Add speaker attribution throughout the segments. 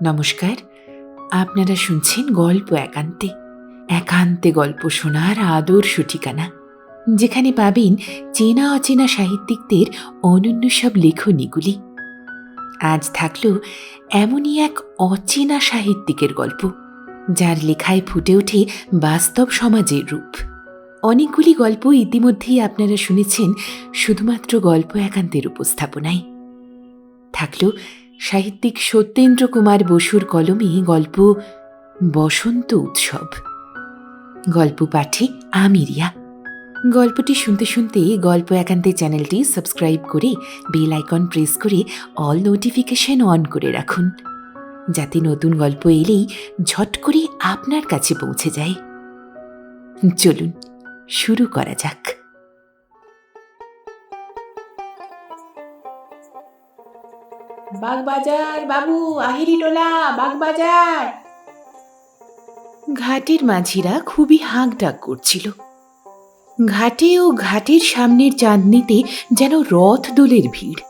Speaker 1: নমস্কার, আপনারা শুনছেন গল্প একান্তে। একান্তে গল্প শোনার আদর্শ ঠিকানা, যেখানে পাবেন চেনা অচেনা সাহিত্যিকদের অনন্য সব লেখনীগুলি। আজ থাকলো এমনই এক অচেনা সাহিত্যিকের গল্প, যার লেখায় ফুটে ওঠে বাস্তব সমাজের রূপ। অনেকগুলি গল্প ইতিমধ্যেই আপনারা শুনেছেন শুধুমাত্র গল্প একান্তের উপস্থাপনায়। থাকলো সাহিত্যিক সত্যেন্দ্র কুমার বসুর কলমে গল্প বসন্ত উৎসব। গল্প পাঠে আমি রিয়া। গল্পটি শুনতে শুনতে গল্প একান্তে চ্যানেলটি সাবস্ক্রাইব করে বেল আইকন প্রেস করে অল নোটিফিকেশন অন করে রাখুন, যাতে নতুন গল্প এলেই ঝট করে আপনার কাছে পৌঁছে যায়। চলুন শুরু করা যাক।
Speaker 2: বাগবাজার বাবু, আহিরি টোলা, বাগবাজার।
Speaker 1: ঘাটের মাঝিরা খুবই হাঁক ডাক করছিল। ঘাটে ও ঘাটের সামনের চাঁদনিতে যেন রথ দোলের ভিড়।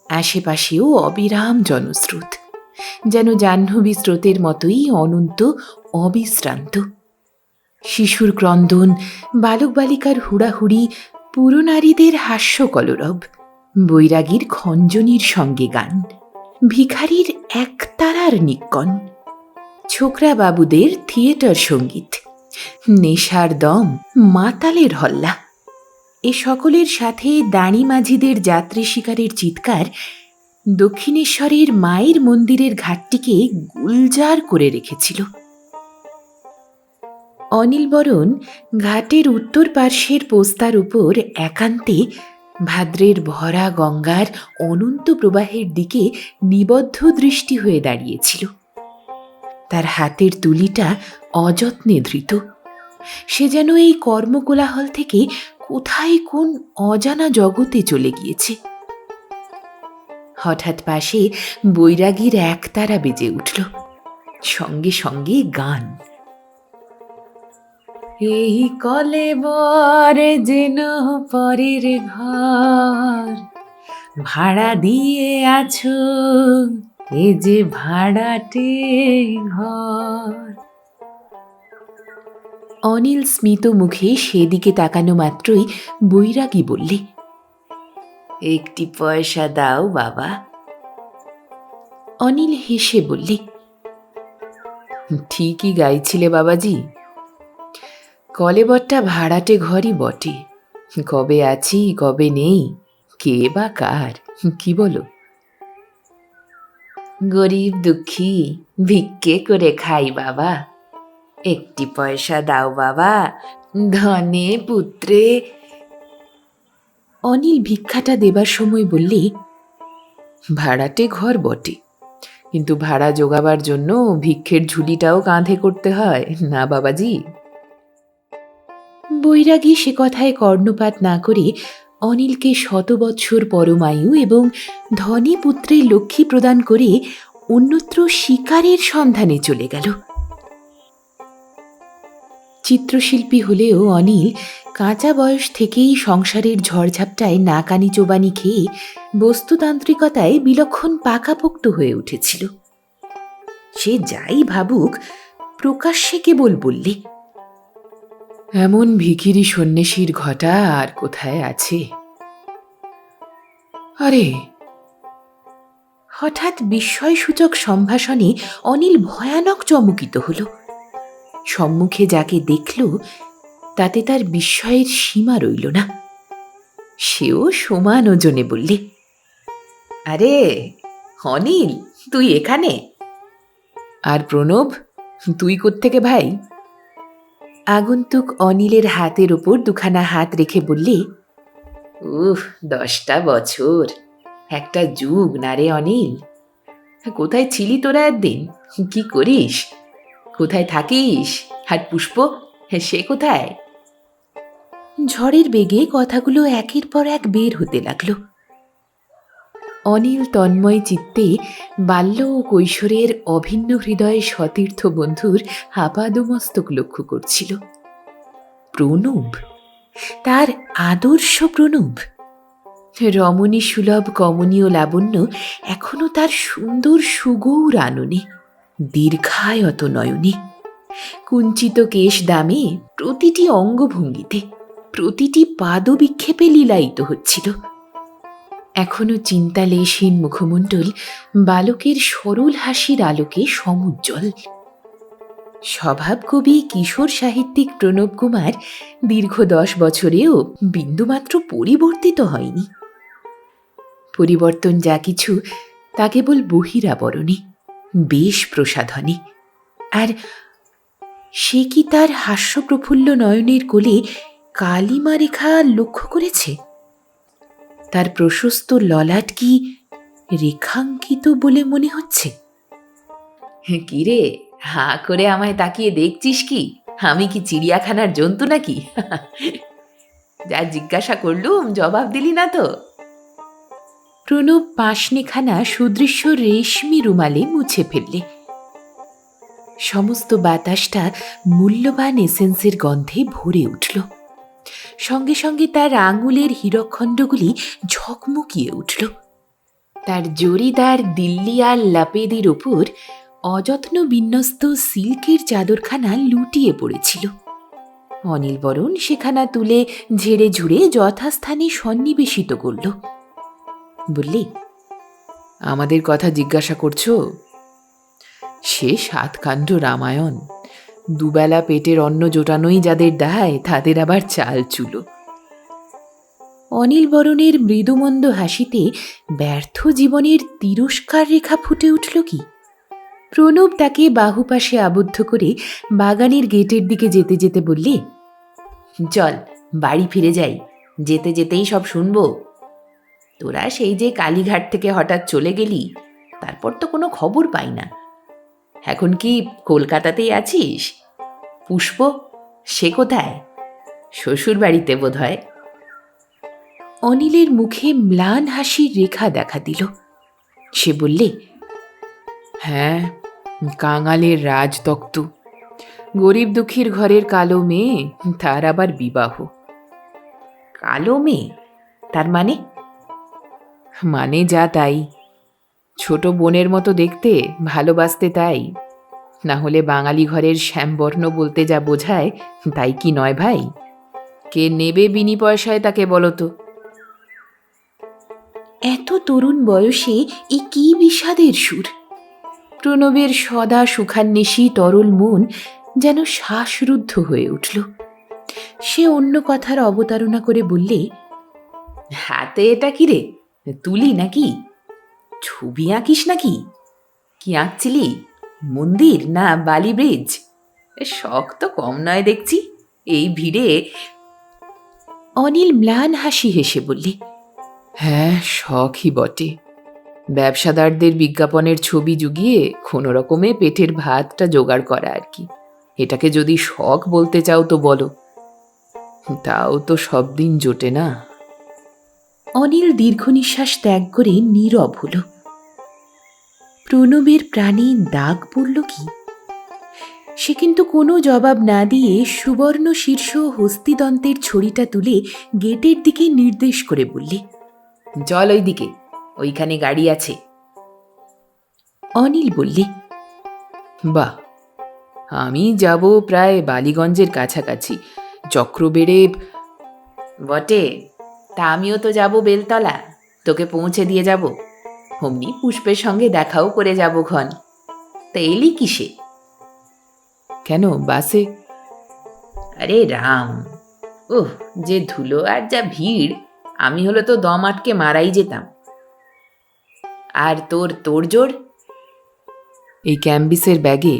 Speaker 1: আশেপাশেও অবিরাম জনস্রোত, যেন জাহ্নবী স্রোতের মতোই অনন্ত অবিশ্রান্ত। শিশুর ক্রন্দন, বালক বালিকার হুড়াহুড়ি, পুরনারীদের হাস্য কলরব, বৈরাগীর খঞ্জনির সঙ্গে গান, ভিখারির একতারার নিক্কণ, ছোকরা বাবুদের থিয়েটার সঙ্গীত, নেশার দম, মাতালের হল্লা, এ সকলের সাথে দাঁড়ি মাঝিদের যাত্রী শিকারের চিৎকার দক্ষিণেশ্বরের মায়ের মন্দিরের ঘাটটিকে গুলজার করে রেখেছিল। অনিল বরণ ঘাটের উত্তর পার্শ্বের পোস্তার উপর একান্তে ভাদ্রের ভরা গঙ্গার অনন্ত প্রবাহের দিকে নিবদ্ধ দৃষ্টি হয়ে দাঁড়িয়েছিল। তার হাতের তুলিটা অযত্নে ধৃত। সে যেন এই কর্মকোলাহল থেকে কোথায় কোন অজানা জগতে চলে গিয়েছে। হঠাৎ পাশে বৈরাগীর একতারা বেজে উঠল, সঙ্গে সঙ্গে গান। এই কলেবর যেন পরের ঘর, ভাড়া দিয়ে আছো এ যে ভাড়াটে ঘর। অনিল স্মিত মুখে সেদিকে তাকানো মাত্রই বৈরাগী বললে, একটি পয়সা দাও বাবা। অনিল হেসে বললে, ঠিকই গাইছিলে বাবাজি। কলেবরটা ভাড়াটে ঘরই বটে, কবে আছি কবে নেই কে বা কার, কি বলো? গরিব দুঃখী ভিক্ষে করে খাই বাবা, একটি পয়সা দাও বাবা, ধনে পুত্রে। অনিল ভিক্ষাটা দেবার সময় বললে, ভাড়াটে ঘর বটে, কিন্তু ভাড়া জোগাবার জন্য ভিক্ষের ঝুলিটাও কাঁধে করতে হয় না বাবাজি। বৈরাগী সে কথায় কর্ণপাত না করে অনিলকে 100 বৎসর পরমায়ু এবং ধনী পুত্রের লক্ষ্মী প্রদান করে অন্যত্র শিকারের সন্ধানে চলে গেল। চিত্রশিল্পী হলেও অনিল কাঁচা বয়স থেকেই সংসারের ঝড়ঝাপটায় নাকানি চোবানি খেয়ে বস্তুতান্ত্রিকতায় বিলক্ষণ পাকাপোক্ত হয়ে উঠেছিল। সে যাই ভাবুক, প্রকাশ্যে কেবল বললে, এমন ভিখিরি সন্ন্যাসীর ঘটা আর কোথায় আছে? আরে! হঠাৎ বিস্ময়সূচক সম্ভাষণে অনিল ভয়ানক চমকিত হল। সম্মুখে যাকে দেখল তাতে তার বিস্ময়ের সীমা রইল না। সেও সমান ওজনে বললে, আরে অনিল, তুই এখানে? আর প্রণব, তুই কোত্থেকে ভাই? আগন্তুক অনিলের হাতের ওপর দুখানা হাত রেখে বললে, 10টা বছর, একটা যুগ না রে অনিল। কোথায় ছিলি তোরা একদিন? কি করিস? কোথায় থাকিস? আর পুষ্প, সে কোথায়? ঝড়ের বেগে কথাগুলো একের পর এক বের হতে লাগলো। অনিল তন্ময় চিত্তে বাল্য ও কৈশোরের অভিন্ন হৃদয়ে সতীর্থ বন্ধুর আপাদমস্তক লক্ষ্য করছিল। প্রণব, তার আদর্শ প্রণব। রমণী সুলভ কমনীয় লাবণ্য এখনো তার সুন্দর সুগৌর আননে। দীর্ঘায়ত নয়নে, কুঞ্চিত কেশ দামে, প্রতিটি অঙ্গভঙ্গিতে, প্রতিটি পাদবিক্ষেপে লীলায়িত হচ্ছিল। এখনো চিন্তালেশহীন মুখমণ্ডল বালকের সরল হাসির আলোকে সমুজ্জ্বল। স্বভাব কবি কিশোর সাহিত্যিক প্রণব কুমার দীর্ঘ 10 বছরেও বিন্দুমাত্র পরিবর্তিত হয়নি। পরিবর্তন যা কিছু তা কেবল বহিরাবরণে, বেশ প্রসাধনে। আর সে কি তার হাস্যপ্রফুল্ল নয়নের কোলে কালিমা রেখা লক্ষ্য করেছে? তার প্রশস্ত ললাট কি রেখাঙ্কিত বলে মনে হচ্ছে? কিরে, হাঁ করে আমায় তাকিয়ে দেখছিস কি? আমি কি চিড়িয়াখানার জন্তু নাকি? যা জিজ্ঞাসা করলুম জবাব দিলি না তো। প্রণব পাশনেখানা সুদৃশ্য রেশমি রুমালে মুছে ফেললে। সমস্ত বাতাসটা মূল্যবান এসেন্সের গন্ধে ভরে উঠল। সঙ্গে সঙ্গে তার আঙুলের হীরকখণ্ডগুলি ঝকমকিয়ে উঠল। তার জরিদার দিল্লিয়াল লাপেদের উপর অযত্ন বিন্যস্ত সিল্কের চাদরখানা লুটিয়ে পড়েছিল। অনিলবরণ সেখানা তুলে ঝেড়ে ঝুড়ে যথাস্থানে সন্নিবেশিত করল। বললে, আমাদের কথা জিজ্ঞাসা করছো? সে 7 কাণ্ড রামায়ণ। দুবেলা পেটের অন্ন জোটানোই যাদের দায়, তাদের আবার চাল চুলো। অনিলবরণের মৃদুমন্দ হাসিতে ব্যর্থ জীবনের তিরস্কার রেখা ফুটে উঠল কি? প্রণব তাকে বাহুপাশে আবদ্ধ করে বাগানের গেটের দিকে যেতে যেতে বললে, চল বাড়ি ফিরে যাই, যেতে যেতেই সব শুনবো। তোরা সেই যে কালীঘাট থেকে হঠাৎ চলে গেলি, তারপর তো কোনো খবর পাই না। এখন কি কলকাতাতেই আছিস? পুষ্প সে কোথায়? শ্বশুর বাড়িতে বোধ হয়। অনিলের মুখে ম্লান হাসির রেখা দেখা দিল। সে বললে, হ্যাঁ, কাঙালের রাজদক্ত, গরিব দুঃখীর ঘরের কালো মেয়ে, তার আবার বিবাহ। কালো মেয়ে? তার মানে? মানে যা তাই। ছোট বোনের মতো দেখতে, ভালোবাসতে তাই। না হলে বাঙালি ঘরের শ্যামবর্ণ বলতে যা বোঝায় তাই কি নয় ভাই? কে নেবে বিনি পয়সায় তাকে বলো তো। এত তরুণ বয়সে এ কি বিষাদের সুর! প্রণবের সদা সুখান্বেষী তরল মন যেন শ্বাসরুদ্ধ হয়ে উঠল। সে অন্য কথার অবতারণা করে বললে, হাতে এটা কি রে? তুলি নাকি? ছবি আঁকিস নাকি? কি আঁকছিলি? মন্দির না বালি ব্রিজ? শখ তো কম নয় দেখছি এই ভিড়ে। অনিল ম্লান হাসি হেসে বললে, হ্যাঁ, শখই বটে। ব্যবসাদারদের বিজ্ঞাপনের ছবি জুগিয়ে কোনো রকমে পেটের ভাতটা জোগাড় করা আর কি। এটাকে যদি শখ বলতে চাও তো বলো। তাও তো সব দিন জোটে না। অনিল দীর্ঘ নিঃশ্বাস ত্যাগ করে নীরব হল। প্রণবের প্রাণে দাগ পড়ল কি? সে কিন্তু কোনো জবাব না দিয়ে সুবর্ণ শীর্ষ হস্তিদন্তের ছড়িটা তুলে গেটের দিকে নির্দেশ করে বললে, চল ওই দিকে, ওইখানে গাড়ি আছে। অনিল বললে, বাহ, আমি যাব প্রায় বালিগঞ্জের কাছাকাছি, চক্রবেড়ে। বটে, তা আমিও তো যাব বেলতলা, তোকে পৌঁছে দিয়ে যাব। অমনি পুষ্পের সঙ্গে দেখাও করে যাব ক্ষণ। তা এলি কিসে? কেন, বাসে। আরে রাম, ওহ যে ধুলো আর যা ভিড়, আমি হলো তো দম আটকে মারাই যেতাম। আর তোর জোর? এই ক্যাম্বিসের ব্যাগে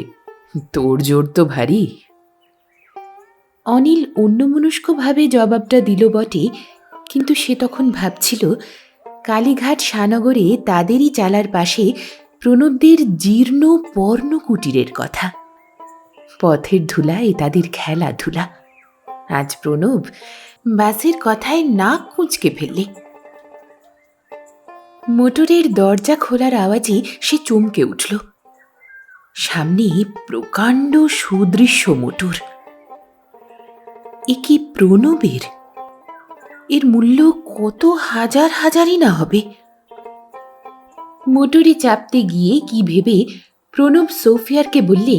Speaker 1: তোড়জোড় তো ভারী। অনিল অন্যমনস্কভাবে জবাবটা দিল বটে, কিন্তু সে তখন ভাবছিল কালীঘাট শানগরে তাদেরই চালার পাশে প্রণবদের জীর্ণ পর্ণকুটিরের কথা। পথের ধুলায় তাদের খেলাধুলা। আজ প্রণব বাসের কথায় নাক কুঁচকে ফেললে। মোটরের দরজা খোলার আওয়াজে সে চমকে উঠল। সামনে প্রকাণ্ড সুদৃশ্য মোটর। এ কি প্রণবের? এর মূল্য কত হাজারই না হবে। মোটরে চাপতে গিয়ে কি ভেবে প্রণব সোফিয়ারকে বললে,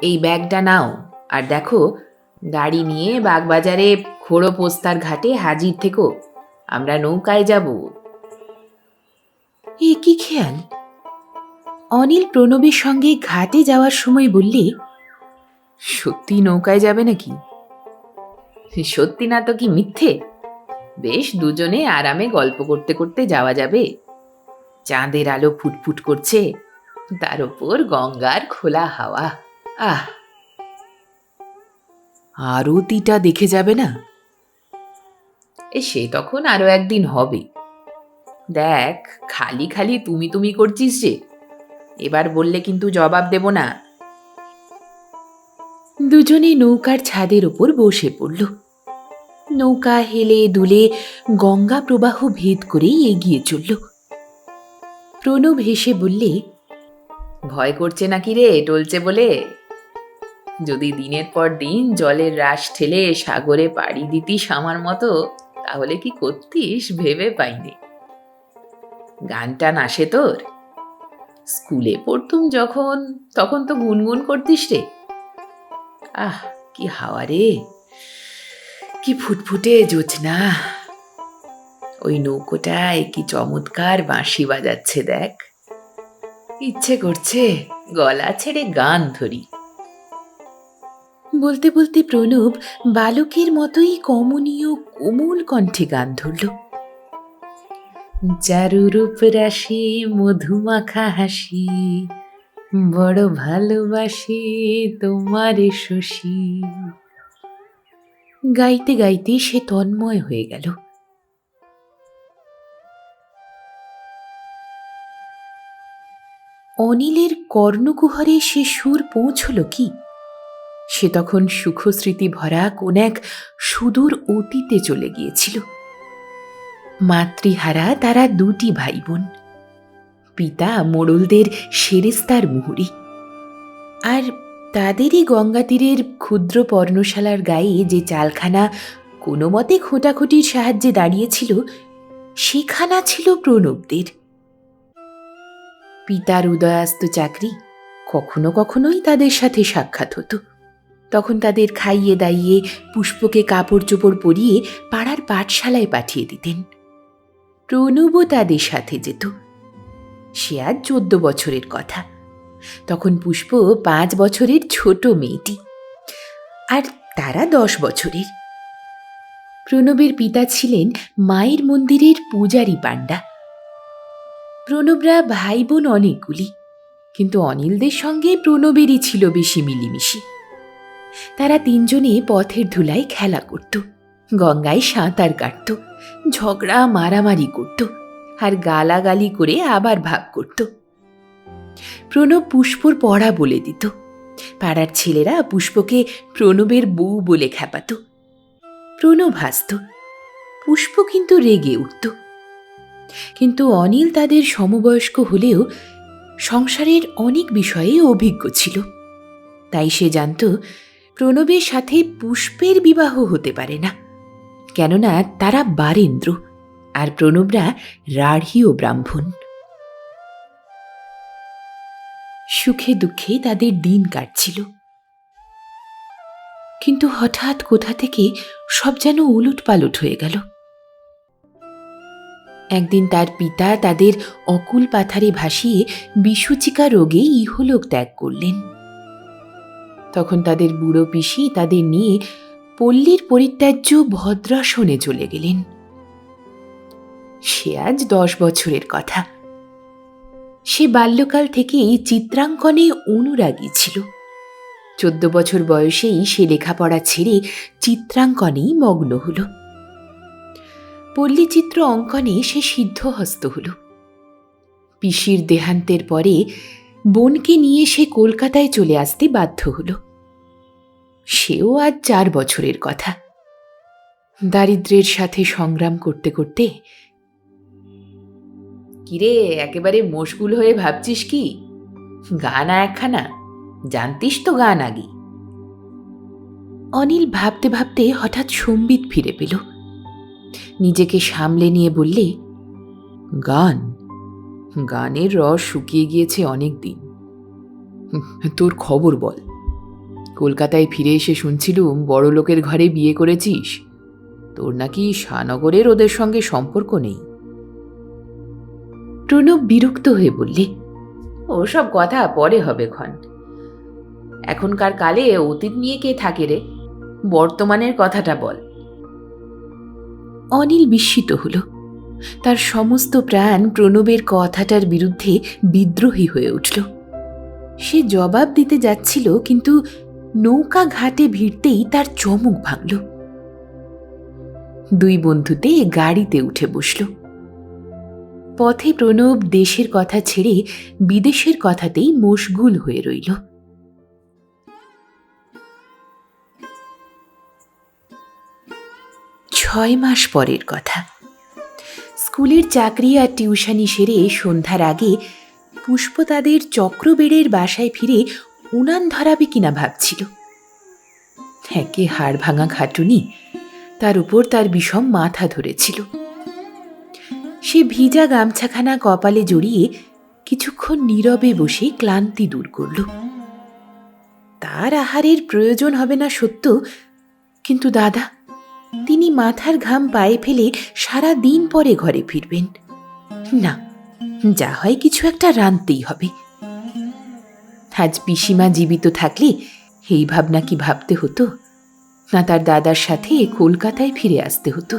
Speaker 1: এই ব্যাগটা নাও, আর দেখো গাড়ি নিয়ে বাগবাজারে খোড়োপোস্তার ঘাটে হাজির থেকো, আমরা নৌকায় যাব। এ কি খেয়াল! অনিল প্রণবের সঙ্গে ঘাটে যাওয়ার সময় বললে, সত্যি নৌকায় যাবে নাকি? সত্যি না তো কি মিথ্যে? বেশ দুজনে আরামে গল্প করতে করতে যাওয়া যাবে। চাঁদের আলো ফুটফুট করছে, তার উপর গঙ্গার খোলা হাওয়া। আহ, আরতিটা দেখে যাবে না? সে তখন আরো একদিন হবে। দেখ, খালি খালি তুমি তুমি করছিস যে, এবার বললে কিন্তু জবাব দেব না। দুজনে নৌকার ছাদের উপর বসে পড়ল। নৌকা হেলে দুলে গঙ্গা প্রবাহ ভেদ করে এগিয়ে চলল। প্রণব হেসে বললে, ভয় করছে নাকি রে টলছে বলে? যদি দিনের পর দিন জলের রাশ ঠেলে সাগরে পাড়ি দিতিস আমার মতো, তাহলে কি করতিস ভেবে পাইনি। গানটা আসে তোর? স্কুলে পড়তুম যখন, তখন তো গুনগুন করতিস রে। আহ, কি হাওয়া রে, কি ফুটফুটে জোছনা। ওই নৌকোটায় কি চমৎকার বাঁশি বাজাচ্ছে দেখ। ইচ্ছে করছে গলা ছেড়ে গান ধরি। বলতে বলতে প্রণব বালকের মতোই কমনীয় কোমল কণ্ঠে গান ধরল। চারু রূপ রাশি মধুমাখা হাসি, বড় ভালোবাসি তোমারে শশী। গাইতে গাইতে সে তন্ময় হয়ে গেল। অনিলের কর্ণকুহরে সে সুর পৌঁছল কি? সে তখন সুখস্মৃতি ভরা কোন এক সুদূর অতীতে চলে গিয়েছিল। মাতৃহারা তারা দুটি ভাই বোন, পিতা মোড়লদের সেরেস্তার মুহুরি, আর তাদেরই গঙ্গা তীরের ক্ষুদ্র পর্ণশালার গায়ে যে চালখানা কোনো মতে খোঁটাখুটির সাহায্যে দাঁড়িয়েছিল, সেখানা ছিল প্রণবদের। পিতার উদয়াস্ত চাকরি, কখনো কখনোই তাদের সাথে সাক্ষাৎ হতো। তখন তাদের খাইয়ে দাইয়ে পুষ্পকে কাপড় চোপড় পরিয়ে পাড়ার পাঠশালায় পাঠিয়ে দিতেন। প্রণবও তাদের সাথে যেত। সে আজ 14 বছরের কথা। তখন পুষ্প 5 বছরের ছোট মেয়েটি, আর তারা 10 বছরের। প্রণবের পিতা ছিলেন মায়ের মন্দিরের পূজারী পাণ্ডা। প্রণবরা ভাই বোন অনেকগুলি, কিন্তু অনিলদের সঙ্গে প্রণবেরই ছিল বেশি মিলিমিশি। তারা তিনজনে পথের ধুলায় খেলা করত, গঙ্গায় সাঁতার কাটত, ঝগড়া মারামারি করত, আর গালাগালি করে আবার ভাগ করত। প্রণব পুষ্পর পড়া বলে দিত। পাড়ার ছেলেরা পুষ্পকে প্রণবের বউ বলে খ্যাপাত। প্রণব হাসত, পুষ্প কিন্তু রেগে উঠত। কিন্তু অনিল তাদের সমবয়স্ক হলেও সংসারের অনেক বিষয়ে অভিজ্ঞ ছিল। তাই সে জানত প্রণবের সাথে পুষ্পের বিবাহ হতে পারে না, কেননা তারা বারেন্দ্র, আর প্রণবরা রাঢ়ী ও ব্রাহ্মণ। সুখে দুঃখে তাদের দিন কাটছিল, কিন্তু হঠাৎ কোথা থেকে সব যেন উলটপালট হয়ে গেল। একদিন তার পিতা তাদের অকুল পাথারে ভাসিয়ে বিসূচিকা রোগে ইহলোক ত্যাগ করলেন। তখন তাদের বুড়ো পিসি তাদের নিয়ে পল্লীর পরিত্যাজ্য ভদ্রাসনে চলে গেলেন। সে আজ 10 বছরের কথা। সে বাল্যকাল থেকেই চিত্রাঙ্কনে অনুরাগী ছিল। 14 বছর বয়সেই সে লেখাপড়া ছেড়ে চিত্রাঙ্কনেই মগ্ন হল। পল্লীচিত্র অঙ্কনে সে সিদ্ধহস্ত হল। পিসির দেহান্তের পরে বোনকে নিয়ে সে কলকাতায় চলে আসতে বাধ্য হল। সেও আজ 4 বছরের কথা। দারিদ্র্যের সাথে সংগ্রাম করতে করতে, কিরে একেবারে মশগুল হয়ে ভাবছিস কি? গান একখানা জানতিস তো গান আগে। অনিল ভাবতে ভাবতে হঠাৎ সম্বিত ফিরে পেল। নিজেকে সামলে নিয়ে বললে, গান? গানের রস শুকিয়ে গিয়েছে অনেক দিন। তোর খবর বল। কলকাতায় ফিরে এসে শুনছিলুম বড় লোকের ঘরে বিয়ে করেছিস। তোর নাকি শাহনগরের ওদের সঙ্গে সম্পর্ক নেই। প্রণব বিরক্ত হয়ে বললে, ওসব কথা পরে হবে ক্ষণ। এখনকার কালে অতীত নিয়ে কে থাকে রে? বর্তমানের কথাটা বল। অনিল বিস্মিত হল। তার সমস্ত প্রাণ প্রণবের কথাটার বিরুদ্ধে বিদ্রোহী হয়ে উঠল। সে জবাব দিতে যাচ্ছিল, কিন্তু নৌকা ঘাটে ভিড়তেই তার চমক ভাঙল। দুই বন্ধুতে গাড়িতে উঠে বসল। পথে প্রণব দেশের কথা ছেড়ে বিদেশের কথাতেই মশগুল হয়ে রইল। 6 মাস পরের কথা। স্কুলের চাকরি আর টিউশনি সেরে সন্ধ্যার আগে পুষ্প তাদের চক্রবেড়ের বাসায় ফিরে উনান ধরাবে কিনা ভাবছিল। একে হাড় ভাঙা খাটুনি, তার উপর তার বিষম মাথা ধরেছিল। সে ভিজা গামছাখানা কপালে জড়িয়ে কিছুক্ষণ নীরবে বসে ক্লান্তি দূর করল। তার আহারের প্রয়োজন হবে না সত্য, কিন্তু দাদা, তিনি মাথার ঘাম পায়ে ফেলে সারা দিন পরে ঘরে ফিরবেন। না, যা হয় কিছু একটা রাঁধতেই হবে। আজ পিসিমা জীবিত থাকলে এই ভাবনা কি ভাবতে হতো, না তার দাদার সাথে কলকাতায় ফিরে আসতে হতো।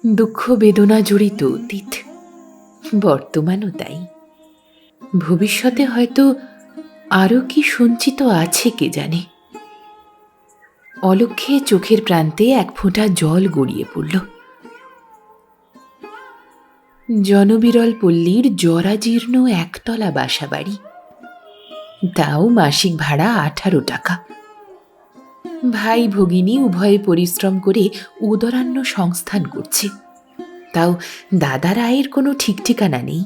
Speaker 1: দুঃখ বেদনা জড়িত অতীত, বর্তমানও তাই। ভবিষ্যতে হয়তো আরও কি সঞ্চিত আছে কে জানে। অলক্ষ্যে চোখের প্রান্তে এক ফোঁটা জল গড়িয়ে পড়ল। জনবিরল পল্লীর জরাজীর্ণ একতলা বাসা বাড়ি, তাও মাসিক ভাড়া 18 টাকা। ভাই ভগিনী উভয়ে পরিশ্রম করে উদরান্ন সংস্থান করছে, তাও দাদার আয়ের কোনো ঠিক ঠিকানা নেই।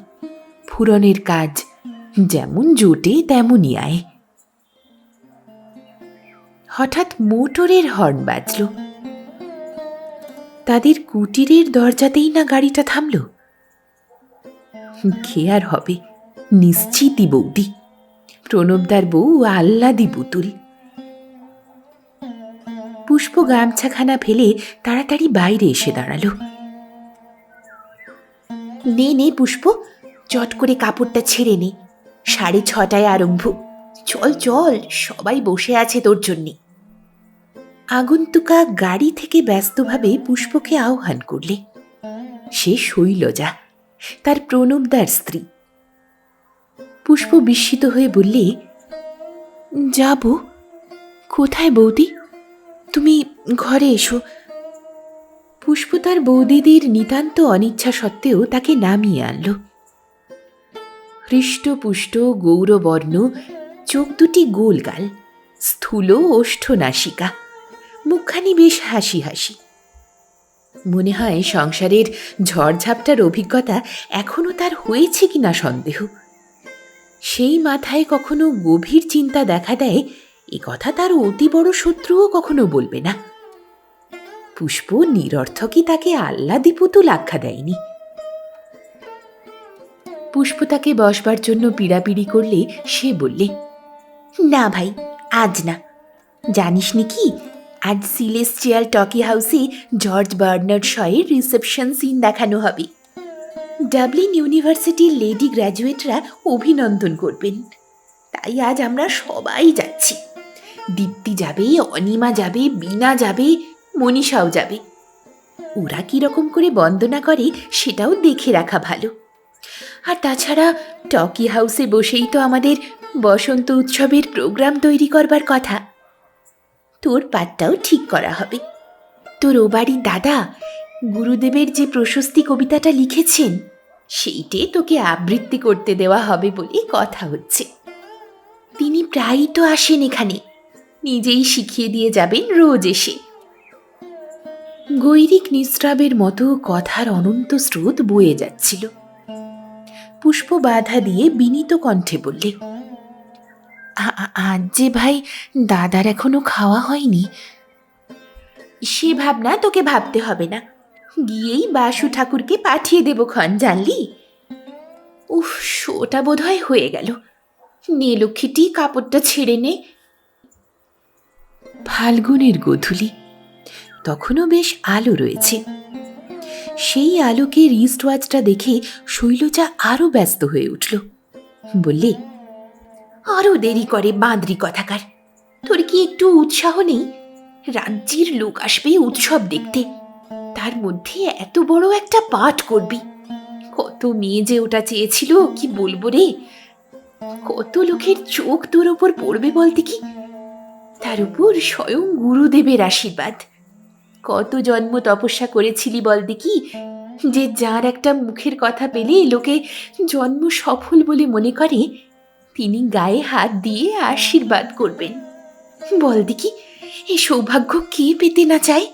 Speaker 1: ফুরনের কাজ, যেমন জোটে তেমনই আয়। হঠাৎ মোটরের হর্ন বাজল। তাদের কুটিরের দরজাতেই না গাড়িটা থামল। কে আর হবে, নিশ্চিতই বৌদি, প্রণবদার বউ আহ্লাদি পুতুল। পুষ্প গামছাখানা ফেলে তাড়াতাড়ি বাইরে এসে দাঁড়ালো। নে নে পুষ্প, চট করে কাপড়টা ছেড়ে নে, 6:30 আরম্ভ। চল চল, সবাই বসে আছে তোর জন্যে। আগন্তুকা গাড়ি থেকে ব্যস্তভাবে পুষ্পকে আহ্বান করলে। সে শৈলজা, তার প্রণবদার স্ত্রী। পুষ্প বিস্মিত হয়ে বললে, যাব? কোথায় বৌদি? তুমি ঘরে এসো। পুষ্প তার বৌদিদির নিতান্ত অনিচ্ছা সত্ত্বেও তাকে নামিয়ে আনল। হৃষ্টপুষ্ট গৌরবর্ণ, চোখ দুটি গোলগাল, স্থূল ওষ্ঠ নাসিকা, মুখখানি বেশ হাসি হাসি। মনে হয় সংসারের ঝড়ঝাপটার অভিজ্ঞতা এখনো তার হয়েছে কিনা সন্দেহ। সেই মাথায় কখনো গভীর চিন্তা দেখা দেয়, এ কথা তার অতি বড় শত্রুও কখনো বলবে না। পুষ্প নিরর্থকই তাকে আহ্লাদি পুতুল আখ্যা দেয়নি। পুষ্প তাকে বসবার জন্য পীড়াপিড়ি করলে সে বললে, না ভাই, আজ না। জানিস নি কি, আজ সিলেস্টিয়াল টকি হাউসে জর্জ বার্নার্ড শয়ের রিসেপশন সিন দেখানো হবে। ডাবলিন ইউনিভার্সিটির লেডি গ্র্যাজুয়েটরা অভিনন্দন করবেন, তাই আজ আমরা সবাই যাচ্ছি। দীপ্তি যাবে, অনিমা যাবে, বীণা যাবে, মনীষাও যাবে। ওরা কিরকম করে বন্দনা করে সেটাও দেখে রাখা ভালো। আর তাছাড়া টকি হাউসে বসেই তো আমাদের বসন্ত উৎসবের প্রোগ্রাম তৈরি করবার কথা। তোর পাঠটাও ঠিক করা হবে। তোর ও বাড়ির দাদা গুরুদেবের যে প্রশস্তি কবিতাটা লিখেছেন, সেইটে তোকে আবৃত্তি করতে দেওয়া হবে বলে কথা হচ্ছে। তিনি প্রায়ই তো আসেন এখানে, নিজেই শিখিয়ে দিয়ে যাবেন রোজ এসে। গৈরিক নিস্রাবের মতো কথার অনন্ত স্রোত বয়ে যাচ্ছিল। পুষ্প বাধা দিয়ে বিনীত কণ্ঠে বললে, আজ যে ভাই দাদার এখনো খাওয়া হয়নি। সে ভাবনা তোকে ভাবতে হবে না, গিয়েই বাসু ঠাকুরকে পাঠিয়ে দেব ক্ষণ, জানলি? উফ, শোটা বোধহয় হয়ে গেল।
Speaker 2: নে লক্ষ্মীটি, কাপড়টা ছেড়ে নে।
Speaker 1: ফাল্গুনের গোধূলি, তখনও বেশ আলো রয়েছে। সেই আলোকে রিস্ট ওয়াচটা দেখে শৈলজা আরো ব্যস্ত হয়ে উঠল। বললে,
Speaker 2: আরো দেরি করে বাঁদরি কথাকার। তোর কি একটু উৎসাহ নেই? রাজ্যের লোক আসবে উৎসব দেখতে, তার মধ্যে এত বড় একটা পাঠ করবি। কত মেয়ে যে ওটা চেয়েছিল, কি বলবো রে। কত লোকের চোখ তোর ওপর পড়বে বলতে কি, তার উপর স্বয়ং গুরুদেবের আশীর্বাদ। কত জন্ম তপস্যা করেছিলি বল দেখি, যে যার একটা মুখের কথা পেলে লোকে জন্ম সফল বলে মনে করে, তিনি গায়ে হাত দিয়ে আশীর্বাদ করবেন। বল দেখি, এই সৌভাগ্য কে পেতে না চায়?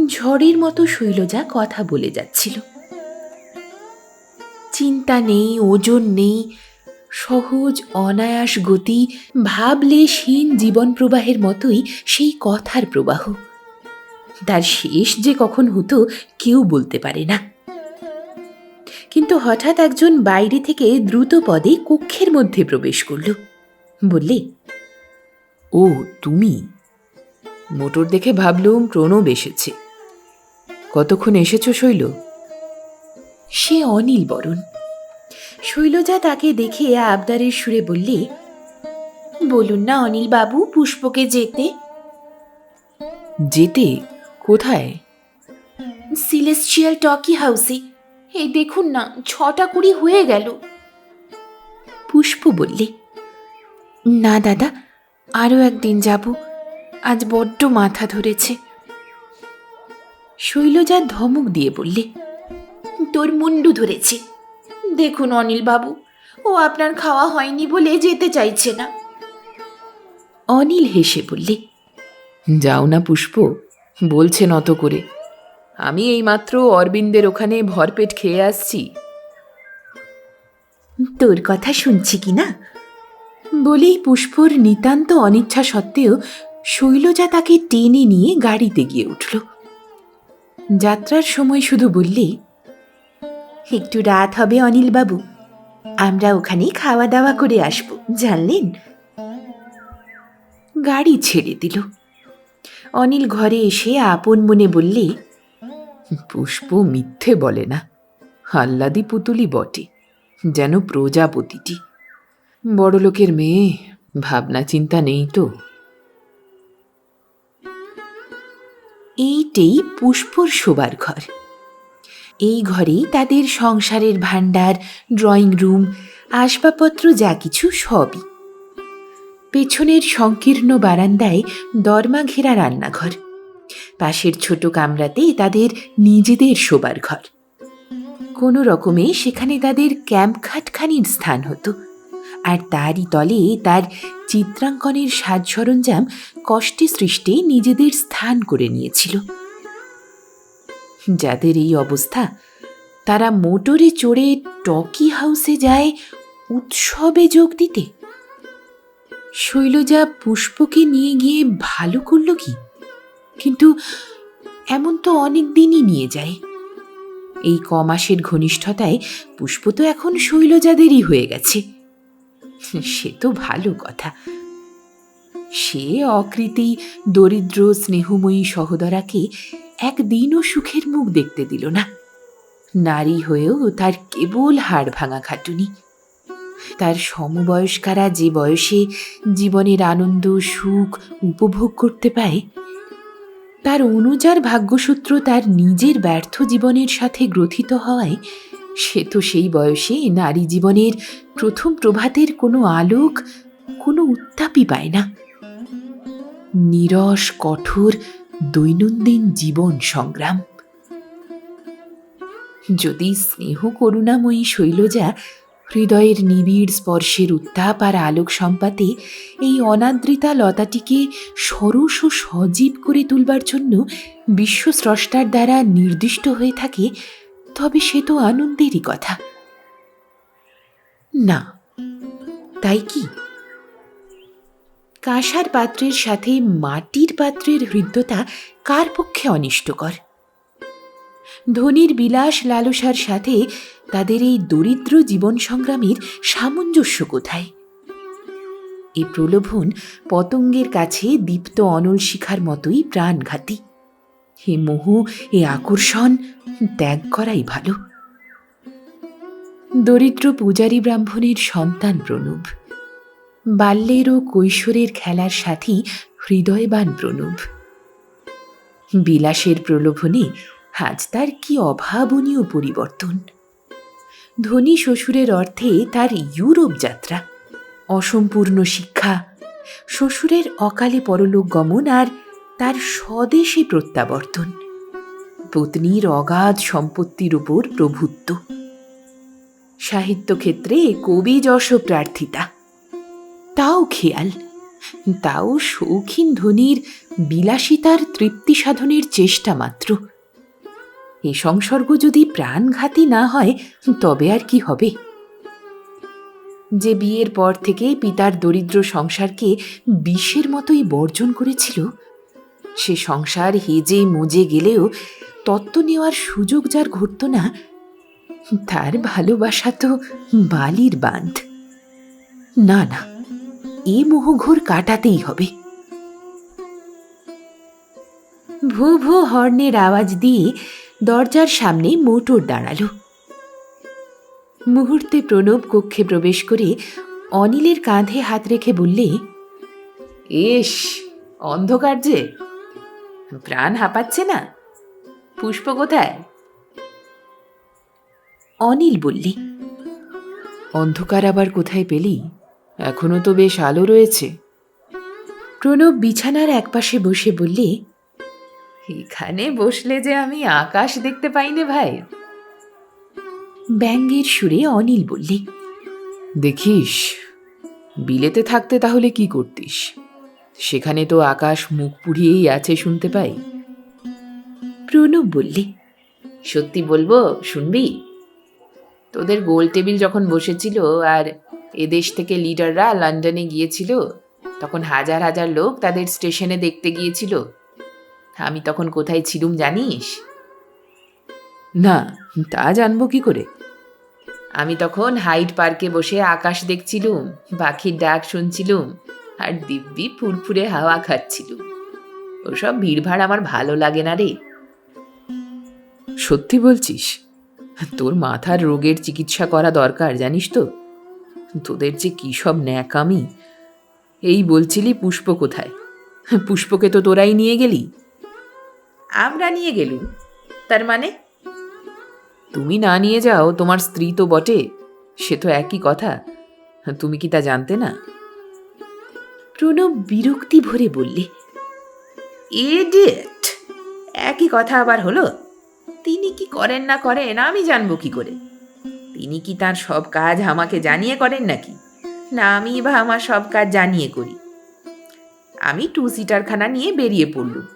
Speaker 1: ঝড়ের মতো শৈলজা কথা বলে যাচ্ছিল। চিন্তা নেই, ওজন নেই, সহজ অনায়াস গতি, ভাবলেশহীন জীবন প্রবাহের মতোই সেই কথার প্রবাহ। তার শেষ যে কখন হতো কেউ বলতে পারে না। কিন্তু হঠাৎ একজন বাইরে থেকে দ্রুত পদে কক্ষের মধ্যে প্রবেশ করল। বললে, ও তুমি? মোটর দেখে ভাবলুম প্রণব এসেছে। কতক্ষণ এসেছ শৈল? সে অনিল বরণ। শৈলজা তাকে দেখে আবদারের সুরে বললে,
Speaker 2: বলুন না অনিল বাবু, পুষ্পকে যেতে।
Speaker 1: যেতে? কোথায়?
Speaker 2: সিলেস্টিয়াল টকি হাউসে। এই দেখুন না, 6:20 হয়ে গেল।
Speaker 1: পুষ্প বললে, না দাদা, আরও একদিন যাব, আজ বড্ড মাথা ধরেছে। শৈলজা ধমক দিয়ে বললে,
Speaker 2: তোর মুন্ডু ধরেছে। দেখুন অনিল বাবু, ও আপনার খাওয়া হয়নি বলে যেতে চাইছে না।
Speaker 1: অনিল হেসে বললে, যাও না পুষ্প, বলছেন অত করে। আমি এইমাত্র অরবিন্দের ওখানে ভরপেট খেয়ে আসছি।
Speaker 2: তোর কথা শুনছি কি না?
Speaker 1: বলেই পুষ্পর নিতান্ত অনিচ্ছা সত্ত্বেও শৈলজা তাকে টেনে নিয়ে গাড়িতে গিয়ে উঠল। যাত্রার সময় শুধু বললে,
Speaker 2: একটু রাত হবে অনিল বাবু, আমরা ওখানে খাওয়া দাওয়া করে আসব, জানলেন।
Speaker 1: গাড়ি ছেড়ে দিল। অনিল ঘরে এসে আপন মনে বললে, পুষ্প মিথ্যে বলে না, আহ্লাদি পুতুলি বটে, যেন প্রজাপতিটি। বড়লোকের মেয়ে, ভাবনা চিন্তা নেই তো। এইটেই পুষ্পর শোবার ঘর। এই ঘরেই তাদের সংসারের ভাণ্ডার, ড্রয়িং রুম, আসবাবপত্র যা কিছু সবই। পেছনের সংকীর্ণ বারান্দায় দরমা ঘেরা রান্নাঘর, পাশের ছোট কামরাতে তাদের নিজেদের শোবার ঘর। কোনো রকমে সেখানে তাদের ক্যাম্পখাটখানির স্থান হতো, আর তারই তলে তার চিত্রাঙ্কনের সাজ সরঞ্জাম কষ্টে সৃষ্টে নিজেদের স্থান করে নিয়েছিল। যাদের এই অবস্থা, তারা মোটরে চড়ে টকি হাউসে যায় উৎসবে যোগ দিতে। শৈলজা পুষ্পকে নিয়ে গিয়ে ভালো করল কি? কিন্তু এমন তো অনেক দিনই নিয়ে যায়। এই কমাসের ঘনিষ্ঠতায় পুষ্প তো এখন শৈলজাদেরই হয়ে গেছে। সে তো ভালো কথা। সে অকৃতি দরিদ্র স্নেহময়ী সহোদরাকে একদিনও সুখের মুখ দেখতে দিল না। নারী হয়েও তার কেবল হাড় ভাঙা খাটুনি। তার সমবয়স্কারা যে বয়সে জীবনের আনন্দ সুখ উপভোগ করতে পায়, তার অনুজার ভাগ্যসূত্র তার নিজের ব্যর্থ জীবনের সাথে গ্রথিত হওয়ায় সে তো সেই বয়সে নারী জীবনের প্রথম প্রভাতের কোনো আলোক, কোনো উত্তাপই পায় না। নীরস কঠোর দৈনন্দিন জীবন সংগ্রাম। যদি স্নেহ করুণাময়ী শৈলজা হৃদয়ের নিবিড় স্পর্শের উত্তাপ আর আলোক সম্পাতে এই অনাদৃতা লতাটিকে সরস ও সজীব করে তুলবার জন্য বিশ্বস্রষ্টার দ্বারা নির্দিষ্ট হয়ে থাকে, তবে সে তো আনন্দেরই কথা। না, তাই কি? কাঁসার পাত্রের সাথে মাটির পাত্রের হৃদ্যতা কার পক্ষে অনিষ্টকর? ধনীর বিলাস লালসার সাথে তাদের এই দরিদ্র জীবন সংগ্রামের সামঞ্জস্য কোথায়? এ প্রলোভন পতঙ্গের কাছে দীপ্ত অনল শিখার মতোই প্রাণঘাতী। এ মোহ, এ আকর্ষণ ত্যাগ করাই ভালো। দরিদ্র পূজারী ব্রাহ্মণের সন্তান প্রণব, বাল্যের ও কৈশোরের খেলার সাথী হৃদয়বান প্রণব। বিলাসের প্রলোভনে আজ তার কি অভাবনীয় পরিবর্তন। ধনী শ্বশুরের অর্থে তার ইউরোপ যাত্রা, অসম্পূর্ণ শিক্ষা, শ্বশুরের অকালে পরলোক গমন আর তার স্বদেশে প্রত্যাবর্তন, পত্নীর অগাধ সম্পত্তির উপর প্রভুত্ব, সাহিত্যক্ষেত্রে কবি যশ প্রার্থিতা, তাও খেয়াল, তাও শৌখিন ধনীর বিলাসিতার তৃপ্তি সাধনের চেষ্টা মাত্র। এ সংসর্গ যদি প্রাণঘাতী না হয় তবে আর কি হবে? যে বিয়ের পর থেকে পিতার দরিদ্র সংসারকে বিষের মতোই বর্জন করেছিল, সে সংসার হেজে মজে গেলেও তত্ত্ব নেওয়ার সুযোগ যার ঘটত না, তার ভালোবাসা তো বালির বাঁধ। না না, এ মোহঘোর কাটাতেই হবে। ভো ভো হর্নের আওয়াজ দিয়ে দরজার সামনে মোটর দাঁড়ালো। মুহূর্তে প্রণব কক্ষে প্রবেশ করে অনিলের কাঁধে হাত রেখে বললে, এস, অন্ধকার যে, প্রাণ হাঁপাচ্ছে না? পুষ্প কোথায়? অনিল বললে, অন্ধকার আবার কোথায় পেলি? এখনো তো বেশ আলো রয়েছে। প্রণব বিছানার একপাশে বসে বললে, এখানে বসলে যে আমি আকাশ দেখতে পাই না ভাই। ব্যঙ্গের সুরে অনিল বললে, দেখিস, বিলেতে থাকতে তাহলে কি করতিস? সেখানে তো আকাশ মুখ পুড়িয়েই আছে শুনতে পাই। প্রণব বললে, সত্যি বলবো, শুনবি? তোদের গোল টেবিল যখন বসেছিল আর এদেশ থেকে লিডাররা লন্ডনে গিয়েছিল, তখন হাজার হাজার লোক তাদের স্টেশনে দেখতে গিয়েছিল। আমি তখন কোথায় ছিলুম জানিস? না, তা জানবো কি করে? আমি তখন হাইড পার্কে বসে আকাশ দেখছিলুম, পাখির ডাক শুনছিলুম, আর দিব্যি ফুরফুরে হাওয়া খাচ্ছিলুম। ওসব ভিড়ভাড় আমার ভালো লাগে না রে। সত্যি বলছিস? তোর মাথার রোগের চিকিৎসা করা দরকার, জানিস তো? তোদের যে কী সব ন্যাকামি। এই বলছিলি পুষ্প কোথায়? পুষ্পকে তো তোরাই নিয়ে গেলি। আমরা নিয়ে গেলুম, তার মানে? তুমি না নিয়ে যাও, তোমার স্ত্রী তো বটে, সে তো একই কথা। তুমি কি তা জানতে না? প্রণব বিরক্তি ভরে বললে, ইডিয়েট! একই কথা আবার হলো? তিনি কি করেন না করেন আমি জানবো কি করে? তিনি কি তার সব কাজ আমাকে জানিয়ে করেন নাকি, না আমি বা আমার সব কাজ জানিয়ে করি? আমি 2 সিটারখানা নিয়ে বেরিয়ে পড়লুম,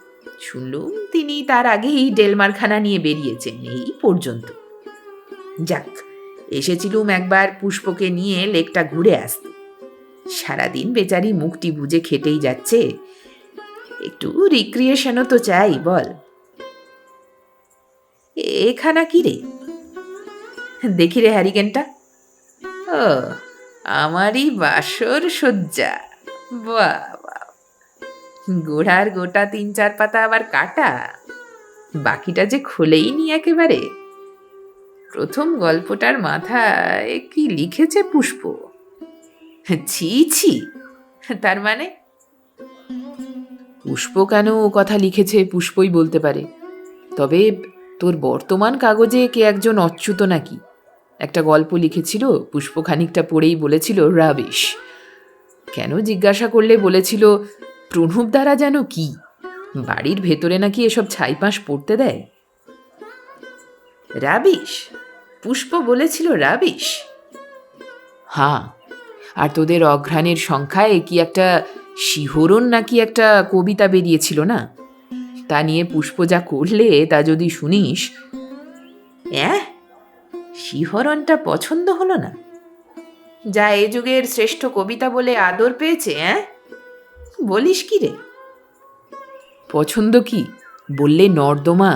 Speaker 1: শুনলুম তিনি তার আগেই ডেলমারখানা নিয়ে বেরিয়েছেন, এই পর্যন্ত। যাক, এসেছিলুম একবার পুষ্পকে নিয়ে লেকটা ঘুরে আসতে। সারাদিন বেচারি মুখটি বুজে খেটেই যাচ্ছে, একটু রিক্রিয়েশনও তো চাই, বল? এখানা কি রে? দেখি রে হ্যারিকেনটা। ও, আমারই বাসর সজ্জা। বাহ বাহ, গোড়ার গোটা 3-4 পাতা আবার কাটা, বাকিটা যে খোলেই নি একেবারে। প্রথম গল্পটার মাথায় কি লিখেছে পুষ্প? ছি ছি, তার মানে? পুষ্প কেন ও কথা লিখেছে পুষ্পই বলতে পারে। তবে তোর বর্তমান কাগজে কে একজন অচ্যুত নাকি একটা গল্প লিখেছিল, পুষ্প খানিকটা পড়েই বলেছিল রাবিশ। কেন জিজ্ঞাসা করলে বলেছিল প্রণব দ্বারা যেন কি, বাড়ির ভেতরে নাকি এসব ছাইপাঁশ পড়তে দেয়। রাবিশ? পুষ্প বলেছিল রাবিশ? হ্যাঁ, আর তোদের অঘ্রাণের সংখ্যায় কি একটা শিহরণ নাকি একটা কবিতা বেরিয়েছিল না? তা নিয়ে পুষ্প যা করলে তা যদি শুনিস। অ্যাঁ, শিহরণটা পছন্দ হলো না? যা এ যুগের শ্রেষ্ঠ কবিতা বলে আদর পেয়েছে, হ্যাঁ? বলিস কি রে? পছন্দ কি বললে নর্দমা।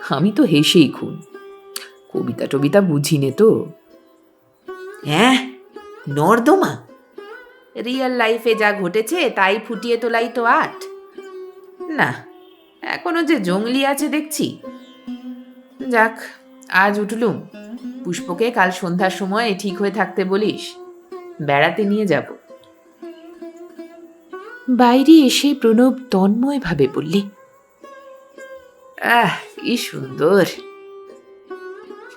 Speaker 1: আমি তো হেসেই খুন। কবিতা টবিতা বুঝি নে তো।
Speaker 2: হ্যাঁ, নর্দমা। রিয়েল লাইফে যা ঘটেছে তাই ফুটিয়ে তোলাই তো আর্ট। না, এখনো যে জঙ্গলি আছে দেখছি। যাক, আজ উঠলুম। পুষ্পকে কাল সন্ধ্যার সময় ঠিক হয়ে থাকতে বলিস, বেড়াতে নিয়ে যাব।
Speaker 1: বাইরে এসে প্রণব তন্ময়ভাবে বললে,
Speaker 2: কি সুন্দর।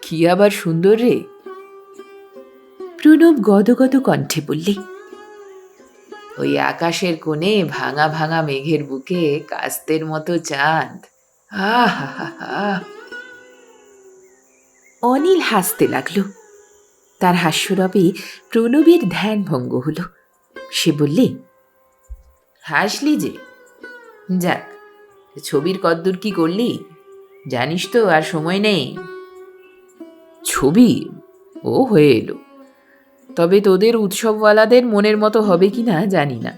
Speaker 1: কি আবার সুন্দর রে? প্রণব গদগদ কণ্ঠে বললে,
Speaker 2: ওই আকাশের কোণে ভাঙা ভাঙা মেঘের বুকে কাস্তের মতো চাঁদ। আহা!
Speaker 1: অনিল হাসতে লাগল। তার হাস্যরবে প্রণবের ধ্যান ভঙ্গ হল। সে বললে,
Speaker 2: হাসলি যে? যাক, ছবির কদ্দূর কি করলি জানিস তো, আর সময় নেই।
Speaker 1: ছবি ও হয়ে এলো, তবে তোদের উৎসবওয়ালাদের মনের মতো হবে কিনা জানি না।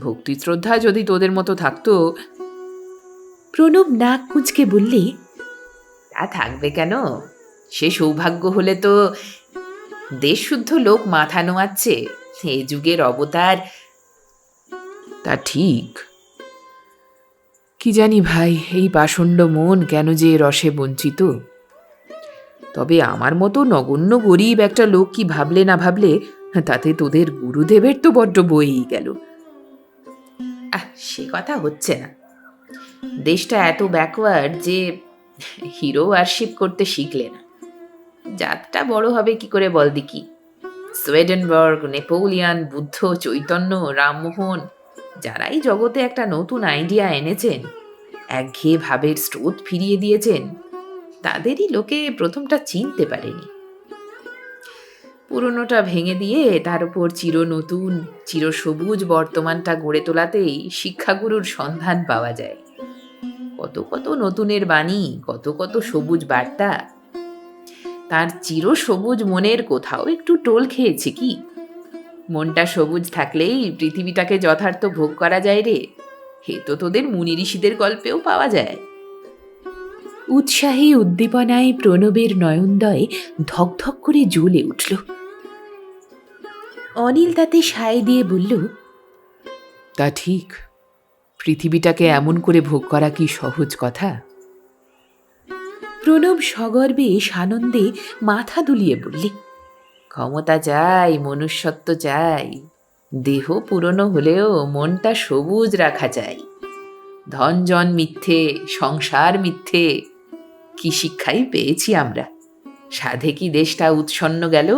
Speaker 1: ভক্তি শ্রদ্ধা যদি তোদের মতো থাকতো। প্রণব নাক কুঁচকে বললে,
Speaker 2: তা থাকবে কেন? সে সৌভাগ্য হলে তো দেশ শুদ্ধ লোক মাথা নোয়াচ্ছে। এ যুগের অবতার।
Speaker 1: তা ঠিক। কি জানি ভাই, এই পাষণ্ড মন কেন যে রসে বঞ্চিত। তবে আমার মতো নগণ্য গরিব একটা লোক কি ভাবলে না ভাবলে, তাতে তোদের গুরুদেবের তো বড্ড বইই গেল।
Speaker 2: সে কথা হচ্ছে না। দেশটা এত ব্যাকওয়ার্ড যে হিরো ওয়ারশিপ করতে শিখলে না। জাতটা বড় হবে কি করে বল দেখি? সোয়েডেনবার্গ, নেপোলিয়ান, বুদ্ধ, চৈতন্য, রামমোহন, যারাই জগতে একটা নতুন আইডিয়া এনেছেন, একঘেয়ে ভাবের স্রোত ফিরিয়ে দিয়েছেন, তাদেরই লোকে প্রথমটা চিনতে পারেনি। পুরনোটা ভেঙে দিয়ে তার উপর চির নতুন, চিরসবুজ বর্তমানটা গড়ে তোলাতেই শিক্ষাগুরুর সন্ধান পাওয়া যায়। কত কত নতুনের বাণী, কত কত সবুজ বার্তা। তার চিরসবুজ মনের কোথাও একটু টোল খেয়েছে কি? মনটা সবুজ থাকলেই পৃথিবীটাকে যথার্থ ভোগ করা যায় রে। হে তো তোদের মুনি ঋষিদের গল্পেও পাওয়া যায়।
Speaker 1: উৎসাহী উদ্দীপনায় প্রণবের নয়নদয় ধকধক করে জ্বলে উঠল। অনিল তাতে সায় দিয়ে বলল, তা ঠিক। পৃথিবীটাকে এমন করে ভোগ করা কি সহজ কথা? প্রণব সগর্বে সানন্দে মাথা দুলিয়ে বললে,
Speaker 2: ক্ষমতা চাই, মনুষ্যত্ব চাই। দেহ পুরনো হলেও মনটা সবুজ রাখা চাই। ধনজন মিথ্যে, সংসার মিথ্যে, কি শিক্ষাই পেয়েছি আমরা। সাধে কি দেশটা উৎসন্ন গেল?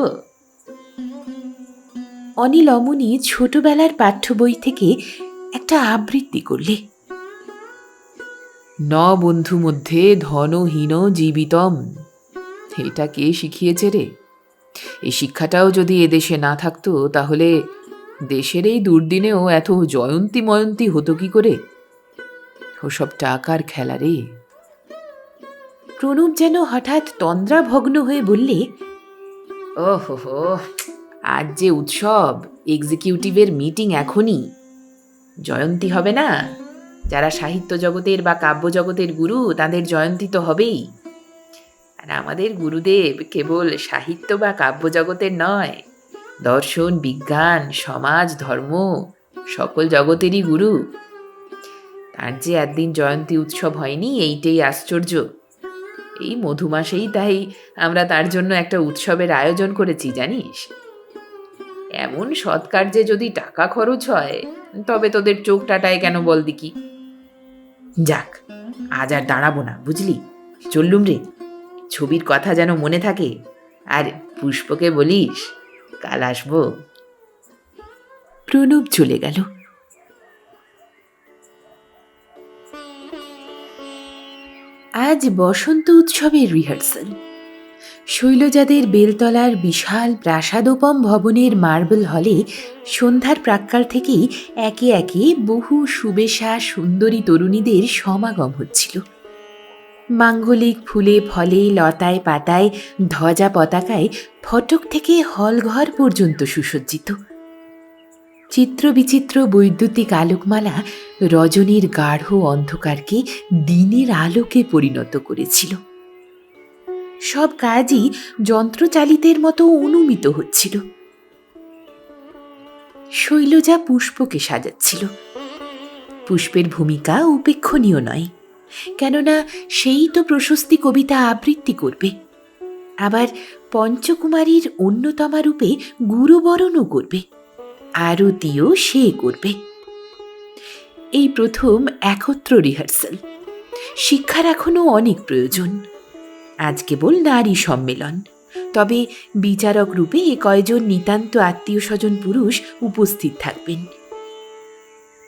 Speaker 1: অনিল অমনি ছোটবেলার পাঠ্য বই থেকে একটা আবৃত্তি করলে, ন বন্ধু মধ্যে ধনহীন জীবিতম। এটা কে শিখিয়েছে রে? এই শিক্ষাটাও যদি এদেশে না থাকতো, তাহলে দেশের এই দুর্দিনেও এত জয়ন্তী ময়ন্তী হতো কি করে? ওসব টাকার খেলা রে। প্রণব যেন হঠাৎ তন্দ্রাভগ্ন হয়ে বললে,
Speaker 2: ওহো, আজ যে উৎসব, এক্সিকিউটিভের মিটিং এখনই। জয়ন্তী হবে না? যারা সাহিত্য জগতের বা কাব্য জগতের গুরু, তাদের জয়ন্তী তো হবেই। আর আমাদের গুরুদেব কেবল সাহিত্য বা কাব্য জগতের নয়, দর্শন, বিজ্ঞান, সমাজ, ধর্ম, সকল জগতেরই গুরু। তার যে একদিন জয়ন্তী উৎসব হয়নি, এইটাই আশ্চর্য। এই মধুমাসেই তাই আমরা তার জন্য একটা উৎসবের আয়োজন করেছি জানিস। এমন সৎকার্যে যদি টাকা খরচ হয়, তবে তোদের চোখ টাটায় কেন বল দিকি? যাক, আজ আর দাঁড়াবো না, বুঝলি? চললুম রে। ছবির কথা যেন মনে থাকে। আর পুষ্পকে বলিস কাল আসবো।
Speaker 1: প্রণব চলে গেল। আজ বসন্ত উৎসবের রিহার্সাল। শৈলজাদের বেলতলার বিশাল প্রাসাদোপম ভবনের মার্বেল হলে সন্ধ্যার প্রাক্কাল থেকেই একে একে বহু সুবেশা সুন্দরী তরুণীদের সমাগম হচ্ছিল। মাঙ্গলিক ফুলে ফলে, লতায় পাতায়, ধ্বজা পতাকায় ফটক থেকে হলঘর পর্যন্ত সুসজ্জিত। চিত্রবিচিত্র বৈদ্যুতিক আলোকমালা রজনীর গাঢ় অন্ধকারকে দিনের আলোকে পরিণত করেছিল। সব কাজই যন্ত্রচালিতের মতো অনুমিত হচ্ছিল। শৈলজা পুষ্পকে সাজাচ্ছিল। পুষ্পের ভূমিকা উপেক্ষণীয় নয়, কেননা সেই তো প্রশস্তি কবিতা আবৃত্তি করবে, আবার পঞ্চকুমারীর অন্যতমা রূপে গুরুবরণও করবে, আরতিও সে করবে। এই প্রথম একত্র রিহার্সাল। শিক্ষার এখনও অনেক প্রয়োজন। আজ কেবল নারী সম্মেলন, তবে বিচারক রূপে কয়জন নিতান্ত আত্মীয় স্বজন পুরুষ উপস্থিত থাকবেন।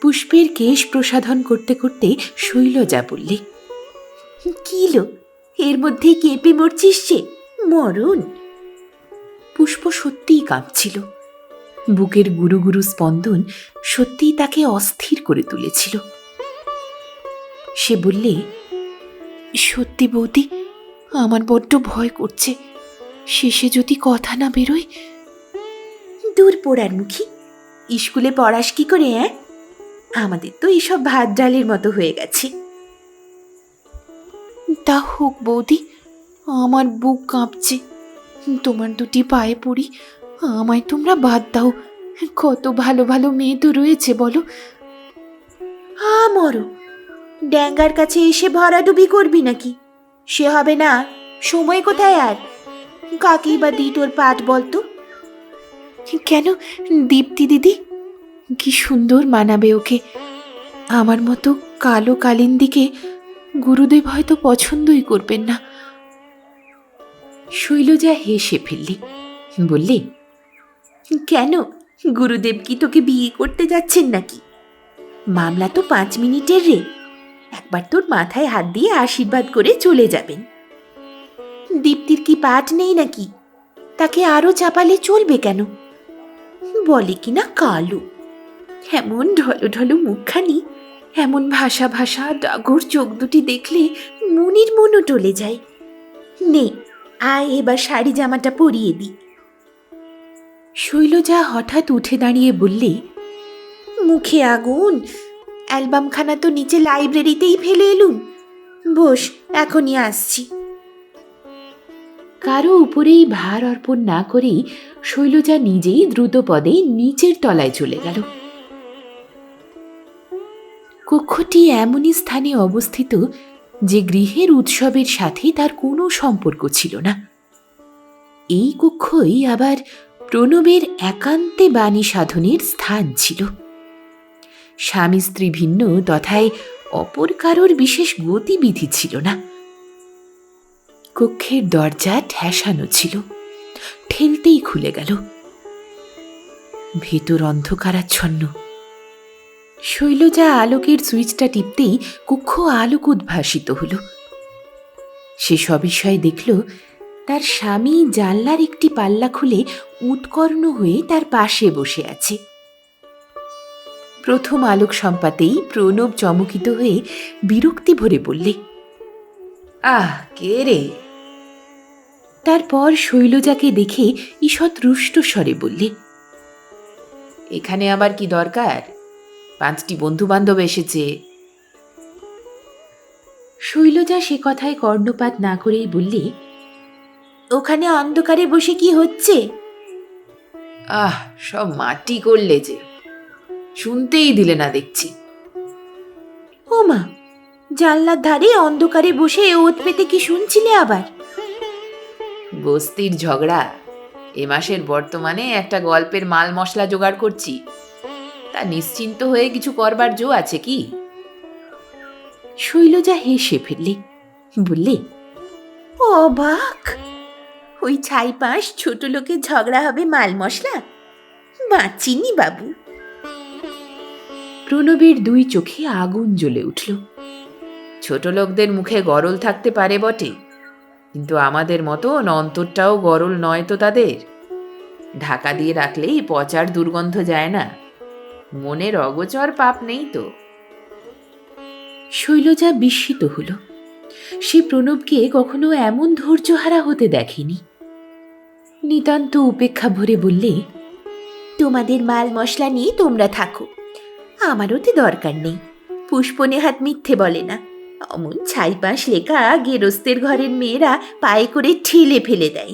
Speaker 1: পুষ্পের কেশ প্রসাধন করতে করতে শৈলজা বললে,
Speaker 2: কিলো এর মধ্যে কেঁপে মরছিস যে, মরণ।
Speaker 1: পুষ্প সত্যিই কাঁপছিল। বুকের গুরু গুরু স্পন্দন সত্যিই তাকে অস্থির করে তুলেছিল। সে বললে, সত্যি বৌদি, আমার বড্ড ভয় করছে। শেষে যদি কথা না বেরোয়।
Speaker 2: দূর পোড়ার মুখী, স্কুলে পড়াস কি করে? আমাদের তো এসব ভাত ডালের মতো হয়ে গেছে।
Speaker 1: তা হোক বৌদি, আমার বুক কাঁপছে। তোমার দুটি পায়ে পড়ি, আমায় তোমরা বাদ দাও। কত ভালো ভালো মেয়ে তো রয়েছে বলো।
Speaker 2: মরো, ড্যাঙ্গার কাছে এসে ভরাডুবি করবি নাকি? সে হবে না। সময় কোথায় আর? কাকেই বা দি তোর পাঠ বলতো?
Speaker 1: কেন, দীপ্তি দিদি কি সুন্দর মানাবে ওকে। আমার মতো কালো কালিন্দিকে গুরুদেব হয়তো পছন্দই করবেন না। শৈলজা হেসে ফেললি, বললে,
Speaker 2: কেন, গুরুদেব কি তোকে বিয়ে করতে যাচ্ছেন নাকি? মামলা তো 5 মিনিটের রে। একবার তোর মাথায় হাত দিয়ে আশীর্বাদ করে চলে যাবেন। দীপ্তির কি পাঠ নেই নাকি? তাকে আরো চাপালে চলবে কেন? বলে কিনা কালো। এমন ঢলো ঢলো মুখখানি, এমন ভাষা ভাষা ডাগর চোখ দুটি দেখলে মনির মনও টলে যায়। নে, আয় এবার শাড়ি জামাটা পরিয়ে দি।
Speaker 1: শৈলজা হঠাৎ উঠে দাঁড়িয়ে বললে,
Speaker 2: মুখে আগুন। অ্যালবামখানা তো নিচে লাইব্রেরিতেই ফেলে এলুম। বস, এখনই আসছি।
Speaker 1: কারো উপরেই ভার অর্পণ না করেই শৈলজা নিজেই দ্রুত পদে নিচের তলায় চলে গেল। কক্ষটি এমনই স্থানে অবস্থিত যে গৃহের উৎসবের সাথে তার কোনো সম্পর্ক ছিল না। এই কক্ষই আবার প্রণবের একান্তে বাণী সাধনের স্থান ছিল। স্বামী স্ত্রী ভিন্ন তথায় অপর কারোর বিশেষ গতিবিধি ছিল না। কক্ষের দরজা ঠেসানো ছিল, ঠেলতেই খুলে গেল। ভেতর অন্ধকারাচ্ছন্ন। শৈলজা আলোকের সুইচটা টিপতেই কক্ষ আলোক উদ্ভাসিত হল। সে সবিষয়ে দেখল তার স্বামী জানলার একটি পাল্লা খুলে উৎকর্ণ হয়ে তার পাশে বসে আছে। প্রথম আলোক সম্পাতেই প্রণব চমকিত হয়ে বিরক্তি ভরে বললে, আহ, কে রে? তারপর শৈলজাকে দেখে ঈষৎ রুষ্ট স্বরে বললে, এখানে আবার কি দরকার? 5টি বন্ধু বান্ধব এসেছে। শৈলজা সে কথায় কর্ণপাত না করেই বললে,
Speaker 2: ওখানে অন্ধকারে বসে কি হচ্ছে?
Speaker 1: আহ, সব মাটি করলে যে, শুনতেই দিলে না দেখছি।
Speaker 2: ও মা, জানলার ধারে অন্ধকারে বসে ওত পেতে কি শুনছিলে আবার?
Speaker 1: বস্তির ঝগড়া। এ মাসের বর্তমানে একটা গল্পের মাল মশলা জোগাড় করছি, তা নিশ্চিন্ত হয়ে কিছু করবার জো আছে কি? শৈলজা হেসে ফেললে, বললে,
Speaker 2: অবাক! ওই ছাইপাঁশ ছোট লোকের ঝগড়া হবে মাল মশলা? বাঁচিনি বাবু।
Speaker 1: প্রণবের 2 চোখে আগুন জ্বলে উঠল। ছোট লোকদের মুখে গরল থাকতে পারে বটে, কিন্তু আমাদের মতন অন্তরটাও গরল নয় তো তাদের। ঢাকা দিয়ে রাখলেই পচার দুর্গন্ধ যায় না। মনের অগোচর পাপ নেই তো। শৈলজা বিস্মিত হল। সে প্রণবকে কখনো এমন ধৈর্যহারা হতে দেখেনি। নিতান্ত উপেক্ষা ভরে বললে,
Speaker 2: তোমাদের মাল মশলা নিয়ে তোমরা থাকো, আমারও তো দরকার নেই। পুষ্পনে হাত মিথ্যে বলে না, অমন ছাইপাশ লেখা গেরস্তের ঘরের মেয়েরা পায়ে করে ঠেলে ফেলে দেয়।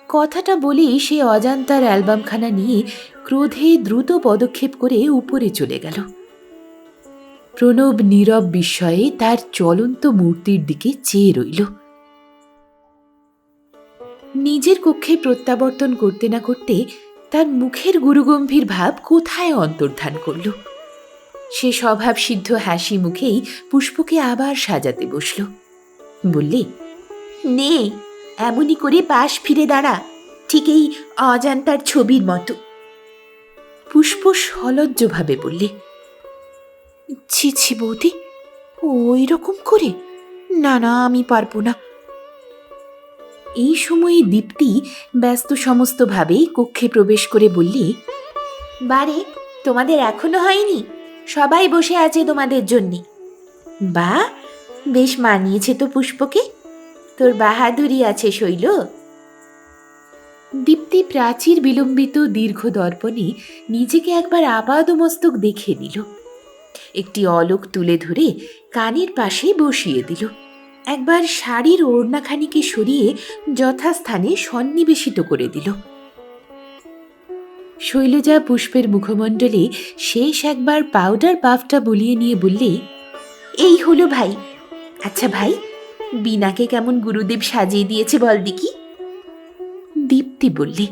Speaker 1: কথাটা বলেই সে অজান্তার অ্যালবামখানা নিয়ে ক্রোধে দ্রুত পদক্ষেপ করে উপরে চলে গেল। প্রণব নীরব বিস্ময়ে তার চলন্ত মূর্তির দিকে চেয়ে রইল। নিজের কক্ষে প্রত্যাবর্তন করতে না করতে তার মুখের গুরুগম্ভীর ভাব কোথায় অন্তর্ধান করল। সে স্বভাব সিদ্ধ হাসি মুখেই পুষ্পকে আবার সাজাতে বসল। বললে,
Speaker 2: নে, এমনই করে পাশ ফিরে দাঁড়া, ঠিক এই অজান্তার ছবির মতো।
Speaker 1: পুষ্প সলজ্জভাবে বললে, ছি ছি বৌদি, ওই রকম করে? না না, আমি পারবো না। এই সময়ে দীপ্তি ব্যস্ত সমস্তভাবে কক্ষে প্রবেশ করে বললে,
Speaker 2: বারে, তোমাদের এখনো হয়নি? সবাই বসে আছে তোমাদের জন্যে। বা, বেশ মানিয়েছে তো পুষ্পকে, তোর বাহাদুরি আছে শৈল।
Speaker 1: দীপ্তি প্রাচীর বিলম্বিত দীর্ঘ দর্পণে নিজেকে একবার আপাদমস্তক দেখে নিল। একটি অলোক তুলে ধরে কানের পাশে বসিয়ে দিল। একবার শাড়ির ওড়নাখানিকে সরিয়ে যথাস্থানে সন্নিবেশিত করে দিল। শৈলজা পুষ্পের মুখমণ্ডলে শেষ একবার পাউডার পাফটা বুলিয়ে নিয়ে বললে,
Speaker 2: এই হলো ভাই। আচ্ছা ভাই, বিনাকে কেমন গুরুদেব সাজিয়ে দিয়েছে বল দেখি।
Speaker 1: দীপ্তি বললে,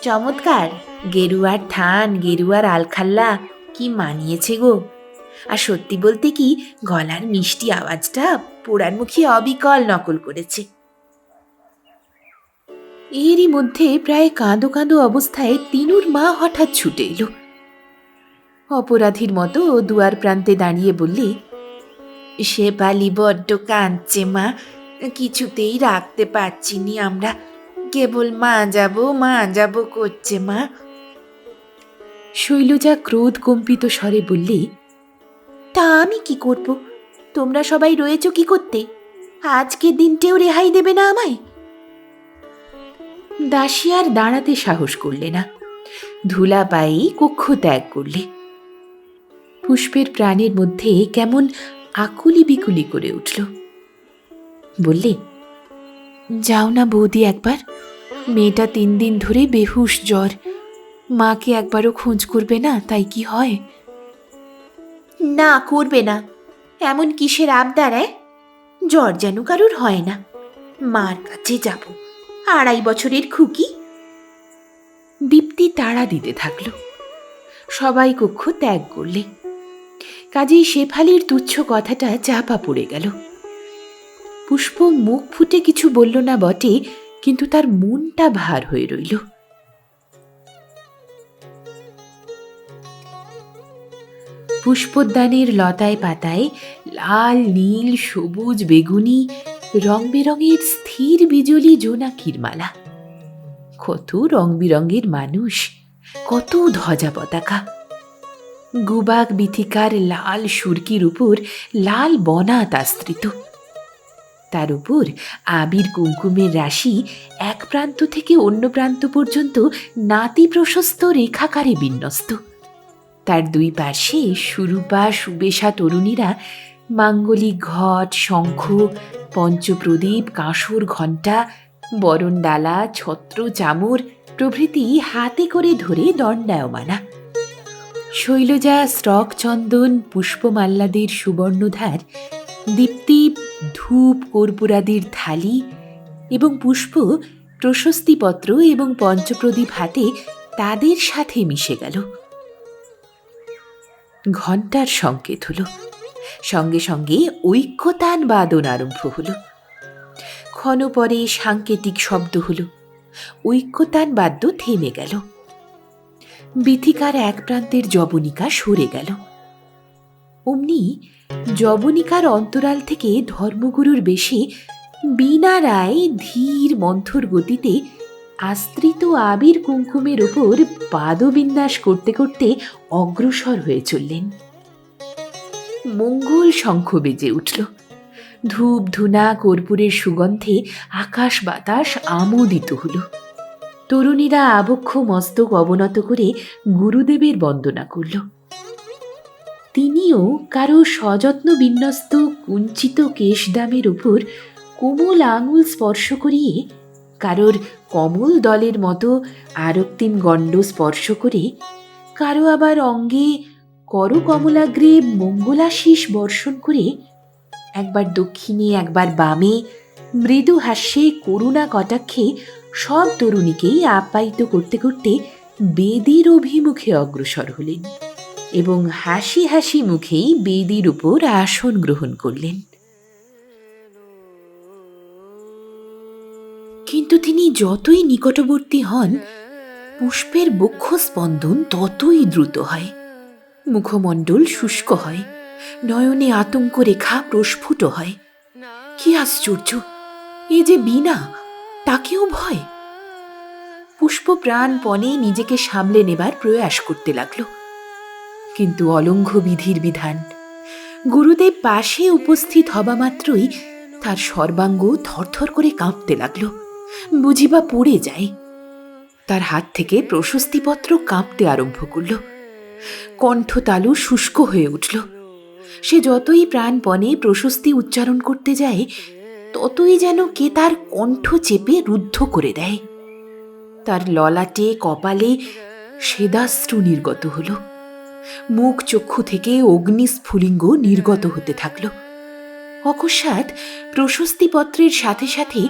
Speaker 2: চমৎকার, গেরুয়ার থান, গেরুয়ার আলখাল্লা, কি মানিয়েছে গো। আর সত্যি বলতে কি, গলার মিষ্টি আওয়াজটা পোড়ারমুখী অবিকল নকল করেছে।
Speaker 1: এরই মধ্যে প্রায় কাঁদো কাঁদো অবস্থায় তিনুর মা হঠাৎ ছুটে এলো। অপরাধীর মতো দুয়ার প্রান্তে দাঁড়িয়ে বললে,
Speaker 2: শেফালি বড্ড কাঁদছে মা, কিছুতেই রাখতে পারছি নি আমরা, কেবল মা যাবো করছে মা।
Speaker 1: শৈলজা ক্রোধ কম্পিত স্বরে বললে,
Speaker 2: তা আমি কি করব? তোমরা সবাই রয়েছ কি করতে? আজকের দিনটেও রেহাই দেবে না আমায়?
Speaker 1: দাসী আর দাঁড়াতে সাহস করলে না, ধুলা পায়েই কক্ষ ত্যাগ করলে। পুষ্পের প্রাণের মধ্যে কেমন আকুলি বিকুলি করে উঠল। বললে, যাও না বৌদি একবার, মেয়েটা 3 দিন ধরে বেহুশ জ্বর, মাকে একবারও খোঁজ করবে না? তাই কি হয়?
Speaker 2: না, করবে না। এমন কিসের আবদার? জ্বর যেন কারুর হয় না। মার কাছে যাব, 2.5 বছরের খুকি।
Speaker 1: দীপ্তি তাড়া দিতে থাকল। সবাই কক্ষ ত্যাগ করলে। কাজেই শেফালির তুচ্ছ কথাটা চাপা পড়ে গেল। পুষ্প মুখ ফুটে কিছু বলল না বটে, কিন্তু তার মনটা ভার হয়ে রইল। পুষ্পোদ্যানের লতায় পাতায় লাল, নীল, সবুজ, বেগুনি রং বেরঙের স্থির বিজলি জোনাকির মালা। কত রং বিরঙের মানুষ, কত ধ্বজা পতাকা। গুবাক বিথিকার লাল সুরকির উপর লাল বনাত আস্তৃত। তার উপর আবির কুঙ্কুমের রাশি এক প্রান্ত থেকে অন্য প্রান্ত পর্যন্ত নাতি প্রশস্ত রেখাকারে বিন্যস্ত। তার 2 পার্শ্বে সুরূপা সুবেশা তরুণীরা মাঙ্গলিক ঘট, শঙ্খ, পঞ্চপ্রদীপ, কাঁসর, ঘণ্টা, বরণডালা, ছত্র, চামর প্রভৃতি হাতে করে ধরে দণ্ডায়মানা। শৈলজা স্রক চন্দন পুষ্পমাল্লাদের সুবর্ণধার, দীপ্তি ধূপ কর্পূরাদির থালি এবং পুষ্প প্রশস্তিপত্র এবং পঞ্চপ্রদীপ হাতে তাদের সাথে মিশে গেল। ঘণ্টার সংকেত হল, সঙ্গে সঙ্গে ঐক্যতান বাদন আরম্ভ হল। ক্ষণ পরে সাংকেতিক শব্দ হল, ঐক্যতান বাদ্য থেমে গেল। বিথিকার এক প্রান্তের যবনিকা সরে গেল। অমনি যবনিকার অন্তরাল থেকে ধর্মগুরুর বেশে বীণা রায় ধীর মন্থর গতিতে আস্ত্রিত আবির কুঙ্কুমের ওপর পাদবিন্যাস করতে করতে অগ্রসর হয়ে চললেন। মঙ্গল শঙ্খ বেজে উঠল। ধূপ ধুনা কর্পূরের সুগন্ধে আকাশ বাতাস আমোদিত হল। তরুণীরা আবক্ষ মস্তক অবনত করে গুরুদেবের বন্দনা করল। তিনিও কারো সযত্ন বিন্যস্ত কুঞ্চিত কেশদামের উপর কোমল আঙুল স্পর্শ করিয়ে, কারোর কমল দলের মতো আরক্তিম গণ্ড স্পর্শ করে, কারো আবার অঙ্গে করকমলাগ্রে মঙ্গলাশীষ বর্ষণ করে, একবার দক্ষিণে একবার বামে মৃদু হাস্যে করুণা কটাক্ষে সব তরুণীকেই আপ্যায়িত করতে করতে বেদির অভিমুখে অগ্রসর হলেন এবং হাসি হাসি মুখেই বেদির উপর আসন গ্রহণ করলেন। কিন্তু তিনি যতই নিকটবর্তী হন, পুষ্পের বক্ষ স্পন্দন ততই দ্রুত হয়, মুখমণ্ডল শুষ্ক হয়, নয়নে আতঙ্ক রেখা প্রস্ফুট হয়। কি আশ্চর্য! এ যে বীণা, তাকেও ভয়! পুষ্প প্রাণপণে নিজেকে সামলে নেবার প্রয়াস করতে লাগল, কিন্তু অলঙ্ঘ্য বিধির বিধান। গুরুদেব পাশে উপস্থিত হবা মাত্রই তার সর্বাঙ্গ থরথর করে কাঁপতে লাগল, বুঝিবা পড়ে যায়। তার হাত থেকে প্রশস্তিপত্র কাঁপতে আরম্ভ করল, কণ্ঠতালু শুষ্ক হয়ে উঠল। সে যতই প্রাণপণে প্রশস্তি উচ্চারণ করতে যায়, ততই যেন কে তার কণ্ঠ চেপে রুদ্ধ করে দেয়। তার ললাটে কপালে সেদাশ্রু নির্গত হল, মুখ চক্ষু থেকে অগ্নিস্ফুলিঙ্গ নির্গত হতে থাকল। অকস্মাৎ প্রশস্তিপত্রের সাথে সাথে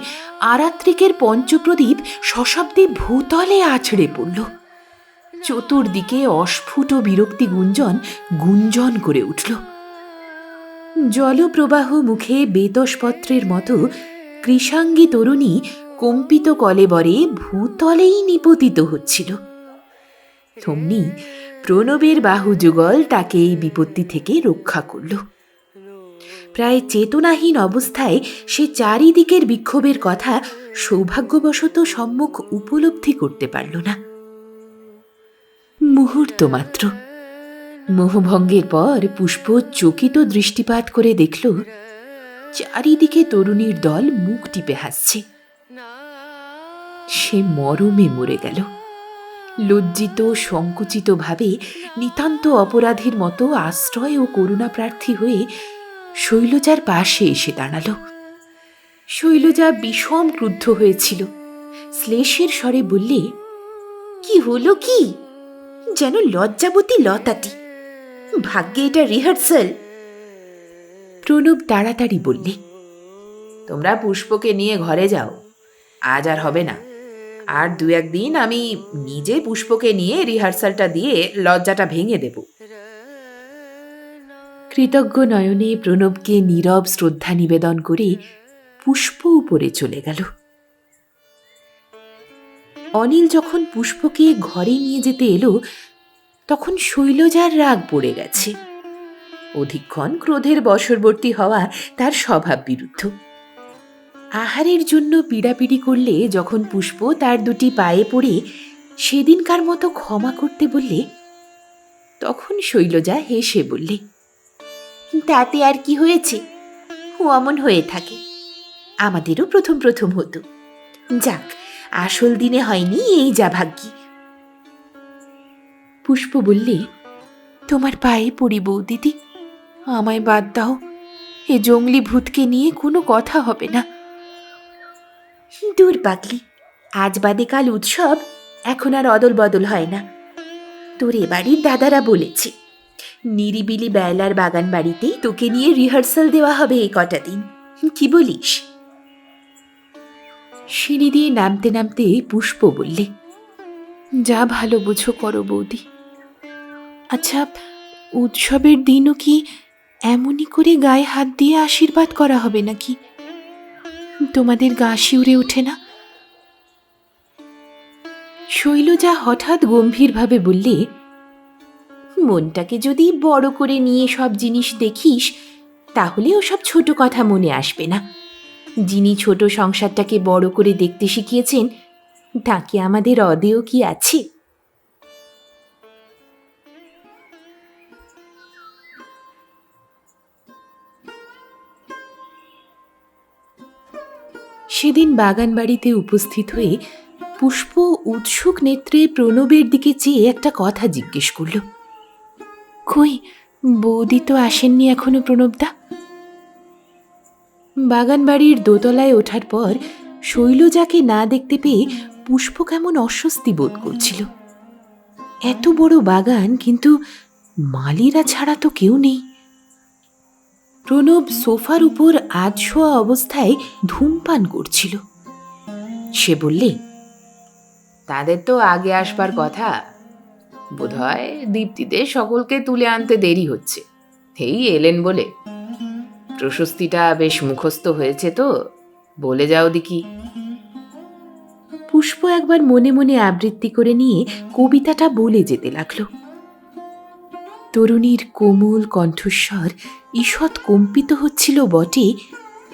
Speaker 1: আরাত্রিকের পঞ্চপ্রদীপ সশব্দে ভূতলে আছড়ে পড়ল। চতুর্দিকে অস্ফুট বিরক্তি গুঞ্জন করে উঠল। জলপ্রবাহ মুখে বেতসপত্রের মতো কৃশাঙ্গী তরুণী কম্পিত কলেবরে ভূতলেই নিপতিত হচ্ছিল। থমনি প্রণবের বাহুযুগল তাকে এই বিপত্তি থেকে রক্ষা করল। প্রায় চেতনাহীন অবস্থায় সে চারিদিকের বিক্ষোভের কথা সৌভাগ্যবশত সম্মুখ উপলব্ধি করতে পারল না। মুহূর্ত মাত্র। মোহভঙ্গের পর পুষ্প চকিত দৃষ্টিপাত করে দেখল, চারিদিকে তরুণীর দল মুখ টিপে হাসছে। সে মরমে মরে গেল। লজ্জিত সংকুচিত ভাবে নিতান্ত অপরাধীর মতো আশ্রয় ও করুণা প্রার্থী হয়ে শৈলজার পাশে এসে দাঁড়াল। শৈলজা বিষম ক্রুদ্ধ হয়েছিল। শ্লেষের স্বরে বললে,
Speaker 2: কি হলো কি? যেন লজ্জাবতী লতাটি। ভাগ্যে এটা রিহার্সাল।
Speaker 1: প্রণব তাড়াতাড়ি বললে, তোমরা পুষ্পকে নিয়ে ঘরে যাও, আজ আর হবে না। আর দু একদিন আমি নিজে পুষ্পকে নিয়ে রিহার্সালটা দিয়ে লজ্জাটা ভেঙে দেব। কৃতজ্ঞ নয়নে প্রণবকে নীরব শ্রদ্ধা নিবেদন করে পুষ্প উপরে চলে গেল। অনিল যখন পুষ্পকে ঘরে নিয়ে যেতে এলো, তখন শৈলজার রাগ পড়ে গেছে। অধিকক্ষণ ক্রোধের বশবর্তী হওয়া তার স্বভাব বিরুদ্ধ। আহারের জন্য পিড়াপিড়ি করলে যখন পুষ্প তার দুটি পায়ে পড়ে সেদিনকার মতো ক্ষমা করতে বললে, তখন শৈলজা হেসে বললে,
Speaker 2: তাতে আর কি হয়েছে? ও অমন হয়ে থাকে, আমাদেরও প্রথম প্রথম হতো। যাক, আসল দিনে হয়নি, এই যা ভাগ্যি।
Speaker 1: পুষ্প বললে, তোমার পায়ে পড়ি বৌদিদি, আমায় বাদ দাও। এ জঙ্গলি ভূতকে নিয়ে কোনো কথা হবে না।
Speaker 2: দূর পাগলি, আজ বাদে কাল উৎসব, এখন আর অদল বদল হয় না। তোর এবাড়ির দাদারা বলেছে, নিরিবিলি বেলার বাগান বাড়িতেই তোকে নিয়ে রিহার্সাল দেওয়া হবে এই কটা দিন। কি বলিস?
Speaker 1: সিঁড়ি দিয়ে নামতে নামতে পুষ্প বললে, যা ভালো বুঝো করো বৌদি। আচ্ছা, উৎসবের দিনও কি এমনই করে গায়ে হাত দিয়ে আশীর্বাদ করা হবে নাকি? তোমাদের গা শিউরে ওঠে না? শৈলজা হঠাৎ গম্ভীরভাবে বললে,
Speaker 2: মনটাকে যদি বড় করে নিয়ে সব জিনিস দেখিস, তাহলে ওসব ছোট কথা মনে আসবে না। যিনি ছোট সংসারটাকে বড় করে দেখতে শিখিয়েছেন, তাকে আমাদের অদেয় কি আছে?
Speaker 1: সেদিন বাগান বাড়িতে উপস্থিত হয়ে পুষ্প উৎসুক নেত্রে প্রণবের দিকে চেয়ে একটা কথা জিজ্ঞেস করল। কই, বৌদি তো আসেননি এখনো প্রণবদা? বাগান বাড়ির দোতলায় ওঠার পর শৈলজাকে না দেখতে পেয়ে পুষ্প কেমন অস্বস্তি বোধ করছিল। এত বড় বাগান, কিন্তু মালিরা ছাড়া তো কেউ নেই। প্রণব সোফার উপর আধশোয়া অবস্থায় ধূমপান করছিল। সে বললে, তাদের তো আগে আসবার কথা, বোধহয় দীপ্তিতে সকলকে তুলে আনতে দেরি হচ্ছে, এই এলেন বলে। প্রশস্তিটা বেশ মুখস্থ হয়েছে তো, বলে যাও দেখি। পুষ্প একবার মনে মনে আবৃত্তি করে নিয়ে কবিতাটা বলে যেতে লাগলো। তরুণীর কোমল কণ্ঠস্বর ঈষৎ কম্পিত হচ্ছিল বটে,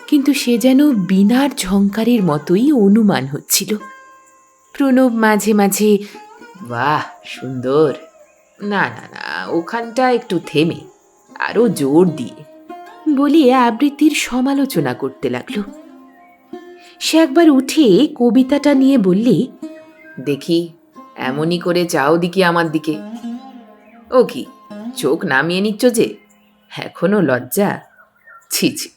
Speaker 1: কিন্তু সে যেন বীণার ঝংকারের মতোই অনুমান হচ্ছিল। প্রণব মাঝে মাঝে, বাহ সুন্দর, না না না, ওখানটা একটু থেমে আরো জোর দিয়ে, বলিয়ে আবৃত্তির সমালোচনা করতে লাগলো। সে একবার উঠে কবিতাটা নিয়ে বললে, দেখি এমনই করে চাও দিকি আমার দিকে। ও কি, চোখ নামিয়ে নিচ্ছ যে, এখনো লজ্জা? ছি ছি,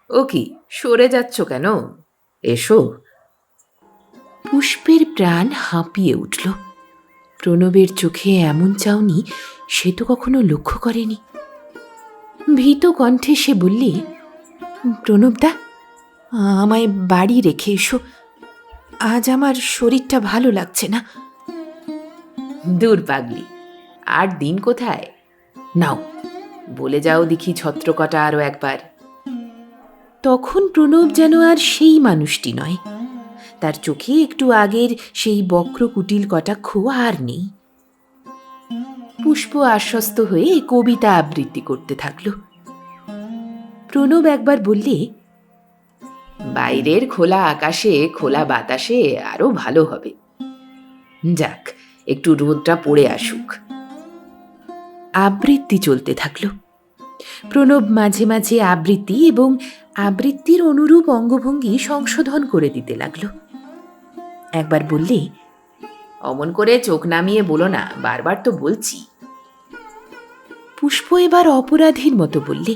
Speaker 1: ও কি, সরে যাচ্ছ কেন? এসো। পুষ্পের প্রাণ হাঁপিয়ে উঠল। প্রণবের চোখে এমন চাউনি সে তো কখনো লক্ষ্য করেনি। ভীত কণ্ঠে সে বললে, প্রণবদা, আমায় বাড়ি রেখে এসো, আজ আমার শরীরটা ভালো লাগছে না। দূর পাগলি, আর দিন কোথায়? নাও বলে যাও দেখি ছত্রকটা আরো একবার। তখন প্রণব যেন আর সেই মানুষটি নয়। তার চোখে একটু আগের সেই বক্র কুটিল কটাক্ষ আর নেই। পুষ্প আশ্বস্ত হয়ে কবিতা আবৃত্তি করতে থাকল। প্রণব একবার বললে, বাইরের খোলা আকাশে খোলা বাতাসে আরো ভালো হবে, যাক একটু রোদটা পড়ে আসুক। আবৃত্তি চলতে থাকল। প্রণব মাঝে মাঝে আবৃত্তি এবং আবৃত্তির অনুরূপ অঙ্গভঙ্গি সংশোধন করে দিতে লাগল। একবার বললে, অমন করে চোখ নামিয়ে বলো না, বারবার তো বলছি। পুষ্প এবার অপরাধীর মতো বললে,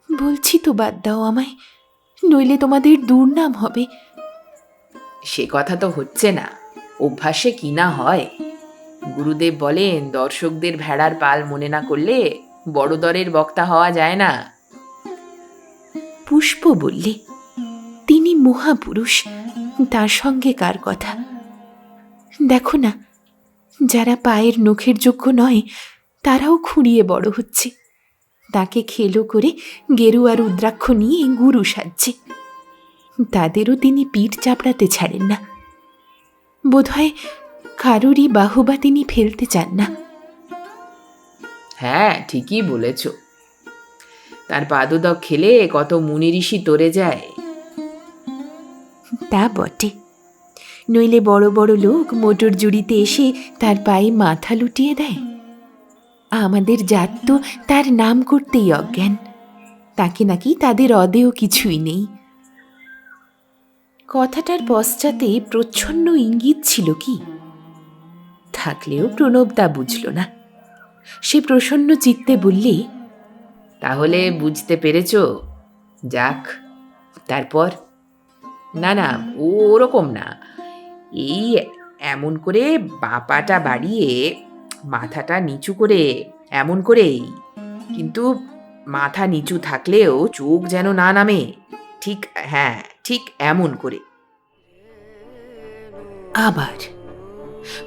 Speaker 1: বলছি তো, বাদ দাও আমায়, নইলে তোমাদের দুর্নাম হবে। সে কথা তো হচ্ছে না, অভ্যাসে কি না হয়। গুরুদেব বলেন, দর্শকদের ভেড়ার পাল মনে না করলে বড় দরের বক্তা হওয়া যায় না। পুষ্প বললে, তিনি মহাপুরুষ, তার সঙ্গে কার কথা? দেখো না, যারা পায়ের নখের যোগ্য নয় তারাও খুঁড়িয়ে বড় হচ্ছে, তাকে খেলো করে গেরুয়া রুদ্রাক্ষ নিয়ে গুরু সাজছে। তাদেরও তিনি পিঠ চাপড়াতে ছাড়েন না। বোধহয় কারোরই বাহুবা তিনি ফেলতে চান না। হ্যাঁ, ঠিকই বলেছ, তার পাদুদক খেলে কত মুনি ঋষি তরে যায়। তা বটে, নইলে বড় বড় লোক মোটর জুড়িতে এসে তার পায়ে মাথা লুটিয়ে দেয়। আমাদের জাত তো তার নাম করতেই অজ্ঞান, তাকে নাকি তাদের অদেও কিছুই নেই। কথাটার পশ্চাতে প্রচ্ছন্ন ইঙ্গিত ছিল কি? থাকলেও প্রণব তা বুঝল না। সে প্রসন্ন চিত্তে বললে, তাহলে বুঝতে পেরেছ? যাক, তারপর? না না, ওরকম না, এই এমন করে বাপাটা বাড়িয়ে মাথাটা নিচু করে, এমন করেই, কিন্তু মাথা নিচু থাকলেও চোখ যেন না নামে, ঠিক, হ্যাঁ ঠিক এমন করে। আবার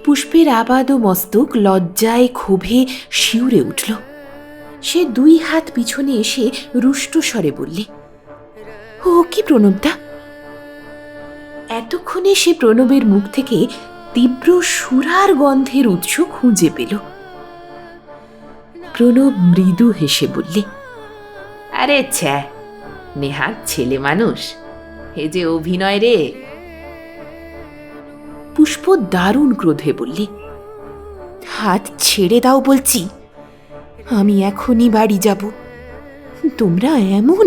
Speaker 1: পুষ্পের আবাদ মস্তক লজ্জায় ক্ষোভে শিউরে উঠল। সে দুই হাত পিছনে এসে রুষ্ট স্বরে বললে, ও কি প্রণবদা? এতক্ষণে সে প্রণবের মুখ থেকে তীব্র সুরার গন্ধের উৎস খুঁজে পেল। প্রণব মৃদু হেসে বললে, আরে ছ্যা, নেহাত ছেলে মানুষ, এ যে অভিনয় রে। পুষ্প দারুণ ক্রোধে বললে, হাত ছেড়ে দাও বলছি, আমি এখনই বাড়ি যাব, তোমরা এমন।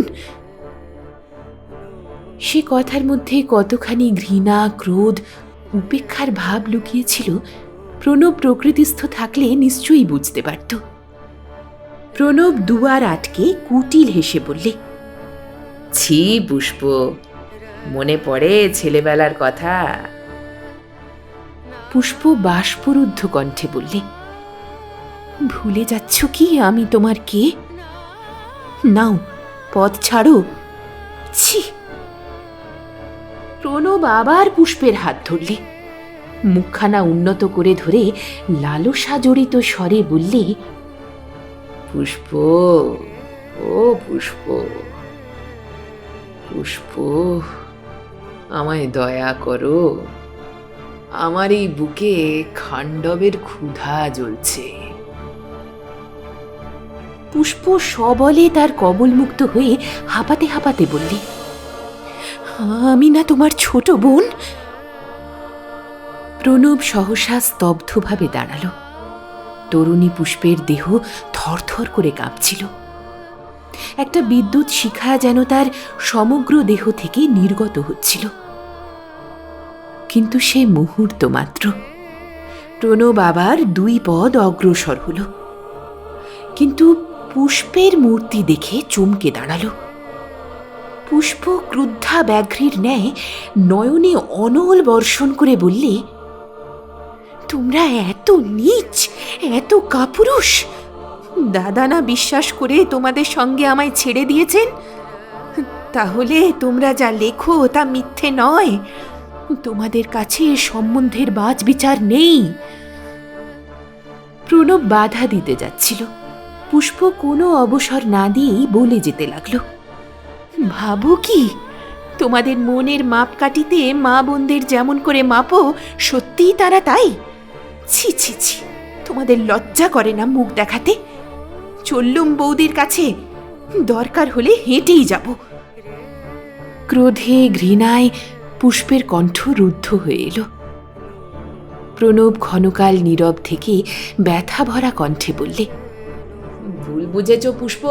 Speaker 1: সে কথার মধ্যে কতখানি ঘৃণা, ক্রোধ উপেক্ষার ভাব লুকিয়েছিল প্রণব প্রকৃতিস্থ থাকলে নিশ্চয়ই বুঝতে পারত। প্রণব দুয়ার আটকে কুটিল হেসে বললে, ছি পুষ্প, মনে পড়ে ছেলেবেলার কথা? পুষ্প বাষ্পরুদ্ধ কণ্ঠে বললে, ভুলে যাচ্ছ কি আমি তোমার কে? নাও পথ ছাড়ো। ছি। প্রণব আবার পুষ্পের হাত ধরলে, মুখখানা উন্নত করে ধরে লালসা জড়িত স্বরে বললে, পুষ্প, ও পুষ্প, পুষ্প, আমায় দয়া করো, আমার এই বুকে খাণ্ডবের ক্ষুধা জ্বলছে। পুষ্প সবলে তার কবলমুক্ত হয়ে হাঁপাতে হাঁপাতে বললে, আমি না তোমার ছোট বোন? প্রণব সহসা স্তব্ধভাবে দাঁড়াল। তরুণী পুষ্পের দেহ থরথর করে কাঁপছিল। একটা বিদ্যুৎ শিখা যেন তার সমগ্র দেহ থেকে নির্গত হচ্ছিল। কিন্তু সে মুহূর্ত মাত্র। প্রণব আবার 2 পদ অগ্রসর হল, কিন্তু পুষ্পের মূর্তি দেখে চমকে দাঁড়াল। পুষ্প ক্রুদ্ধা ব্যাঘ্রীর ন্যায় নয়নে অনল বর্ষণ করে বললে, তোমরা এত নীচ, এত কাপুরুষ! দাদা না বিশ্বাস করে তোমাদের সঙ্গে আমায় ছেড়ে দিয়েছেন? তাহলে তোমরা যা লেখো তা মিথ্যে নয়। তোমাদের কাছে সম্বন্ধের বাজ বিচার নেই। প্রণব বাধা দিতে যাচ্ছিল। পুষ্প কোনো অবসর না দিয়েই বলে যেতে লাগলো, ভাবো কি, তোমাদের মনের মাপ কাটিতে মা বোনদের যেমন করে মাপো, সত্যিই তারা তাই? ছি ছি ছি, তোমাদের লজ্জা করে না মুখ দেখাতে? চললুম বৌদির কাছে, দরকার হলে হেঁটেই যাব। ক্রোধে ঘৃণায় পুষ্পের কণ্ঠ রুদ্ধ হয়ে এলো। প্রণব ক্ষণকাল নীরব থেকে ব্যথা ভরা কণ্ঠে বললে, ভুল বুঝেছ পুষ্প,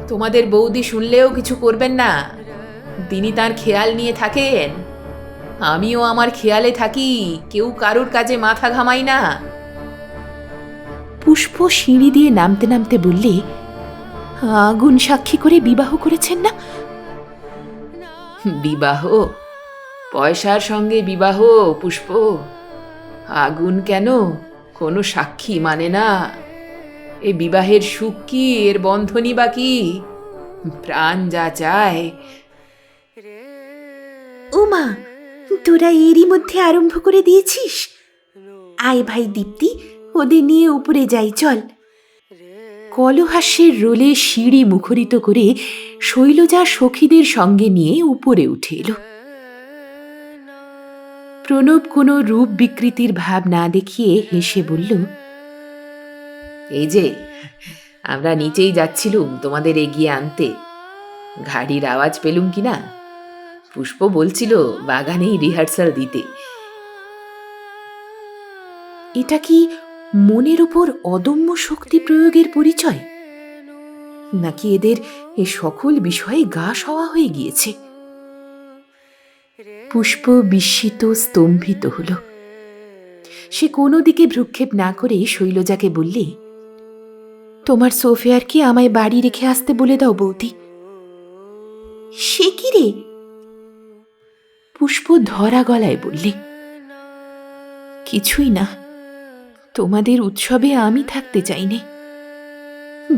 Speaker 1: তোমাদের বৌদি শুনলেও কিছু করবেন না। তিনি তার খেয়াল নিয়ে থাকেন, আমিও আমার খেয়ালে থাকি, কেউ কারুর কাজে মাথা ঘামাই না। পুষ্প সিঁড়ি দিয়ে নামতে নামতে বললে, আগুন সাক্ষী করে বিবাহ করেছেন না? বিবাহ? পয়সার সঙ্গে বিবাহ পুষ্প? আগুন কেন? কোনো সাক্ষী মানে না। এই বিবাহের সুখ কি, এর বন্ধনই বা কি? প্রাণ যা চায়।
Speaker 2: ও মা, তোরা এরই মধ্যে আরম্ভ করে দিয়েছিস? আয় ভাই দীপ্তি, ওদের নিয়ে উপরে যাই চল।
Speaker 1: কলহাস্যের রোলে সিঁড়ি মুখরিত করে শৈলজা সখীদের সঙ্গে নিয়ে উপরে উঠে এলো। প্রণব কোনো রূপ বিকৃতির ভাব না দেখিয়ে হেসে বলল, এই যে আমরা নিচেই যাচ্ছিলুম তোমাদের এগিয়ে আনতে, গাড়ির আওয়াজ পেলুম কিনা? পুষ্প বলছিল বাগানেই রিহার্সাল দিতে। এটা কি মনের উপর অদম্য শক্তি প্রয়োগের পরিচয়, নাকি এদের এ সকল বিষয়ে গা সওয়া হয়ে গিয়েছে? পুষ্প বিস্মিত স্তম্ভিত হল। সে কোনো দিকে ভ্রুক্ষেপ না করে শৈলজাকে বললে, তোমার সোফিয়ারকে আমায় বাড়ি রেখে আসতে বলে দাও বৌদি।
Speaker 2: সে কি রে?
Speaker 1: পুষ্প ধরা গলায় বললে, কিছুই না, তোমাদের উৎসবে আমি থাকতে চাইনে।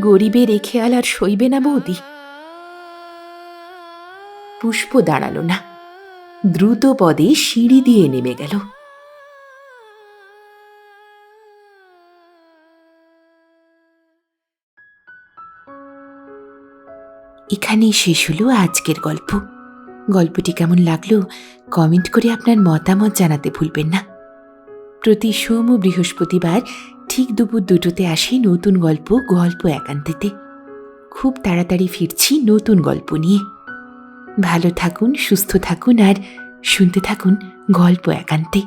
Speaker 1: গরিবের এ খেয়াল আর সইবে না বৌদি। পুষ্প দাঁড়ালো না, দ্রুত পদে সিঁড়ি দিয়ে নেমে গেল। এখানেই শেষ হলো আজকের গল্প। গল্পটি কেমন লাগলো কমেন্ট করে আপনার মতামত জানাতে ভুলবেন না। প্রতি সোম ও বৃহস্পতিবার ঠিক দুপুর 2টোতে আসি নতুন গল্প গল্প একান্তেতে। খুব তাড়াতাড়ি ফিরছি নতুন গল্প নিয়ে। ভালো থাকুন, সুস্থ থাকুন আর শুনতে থাকুন গল্প একান্তে।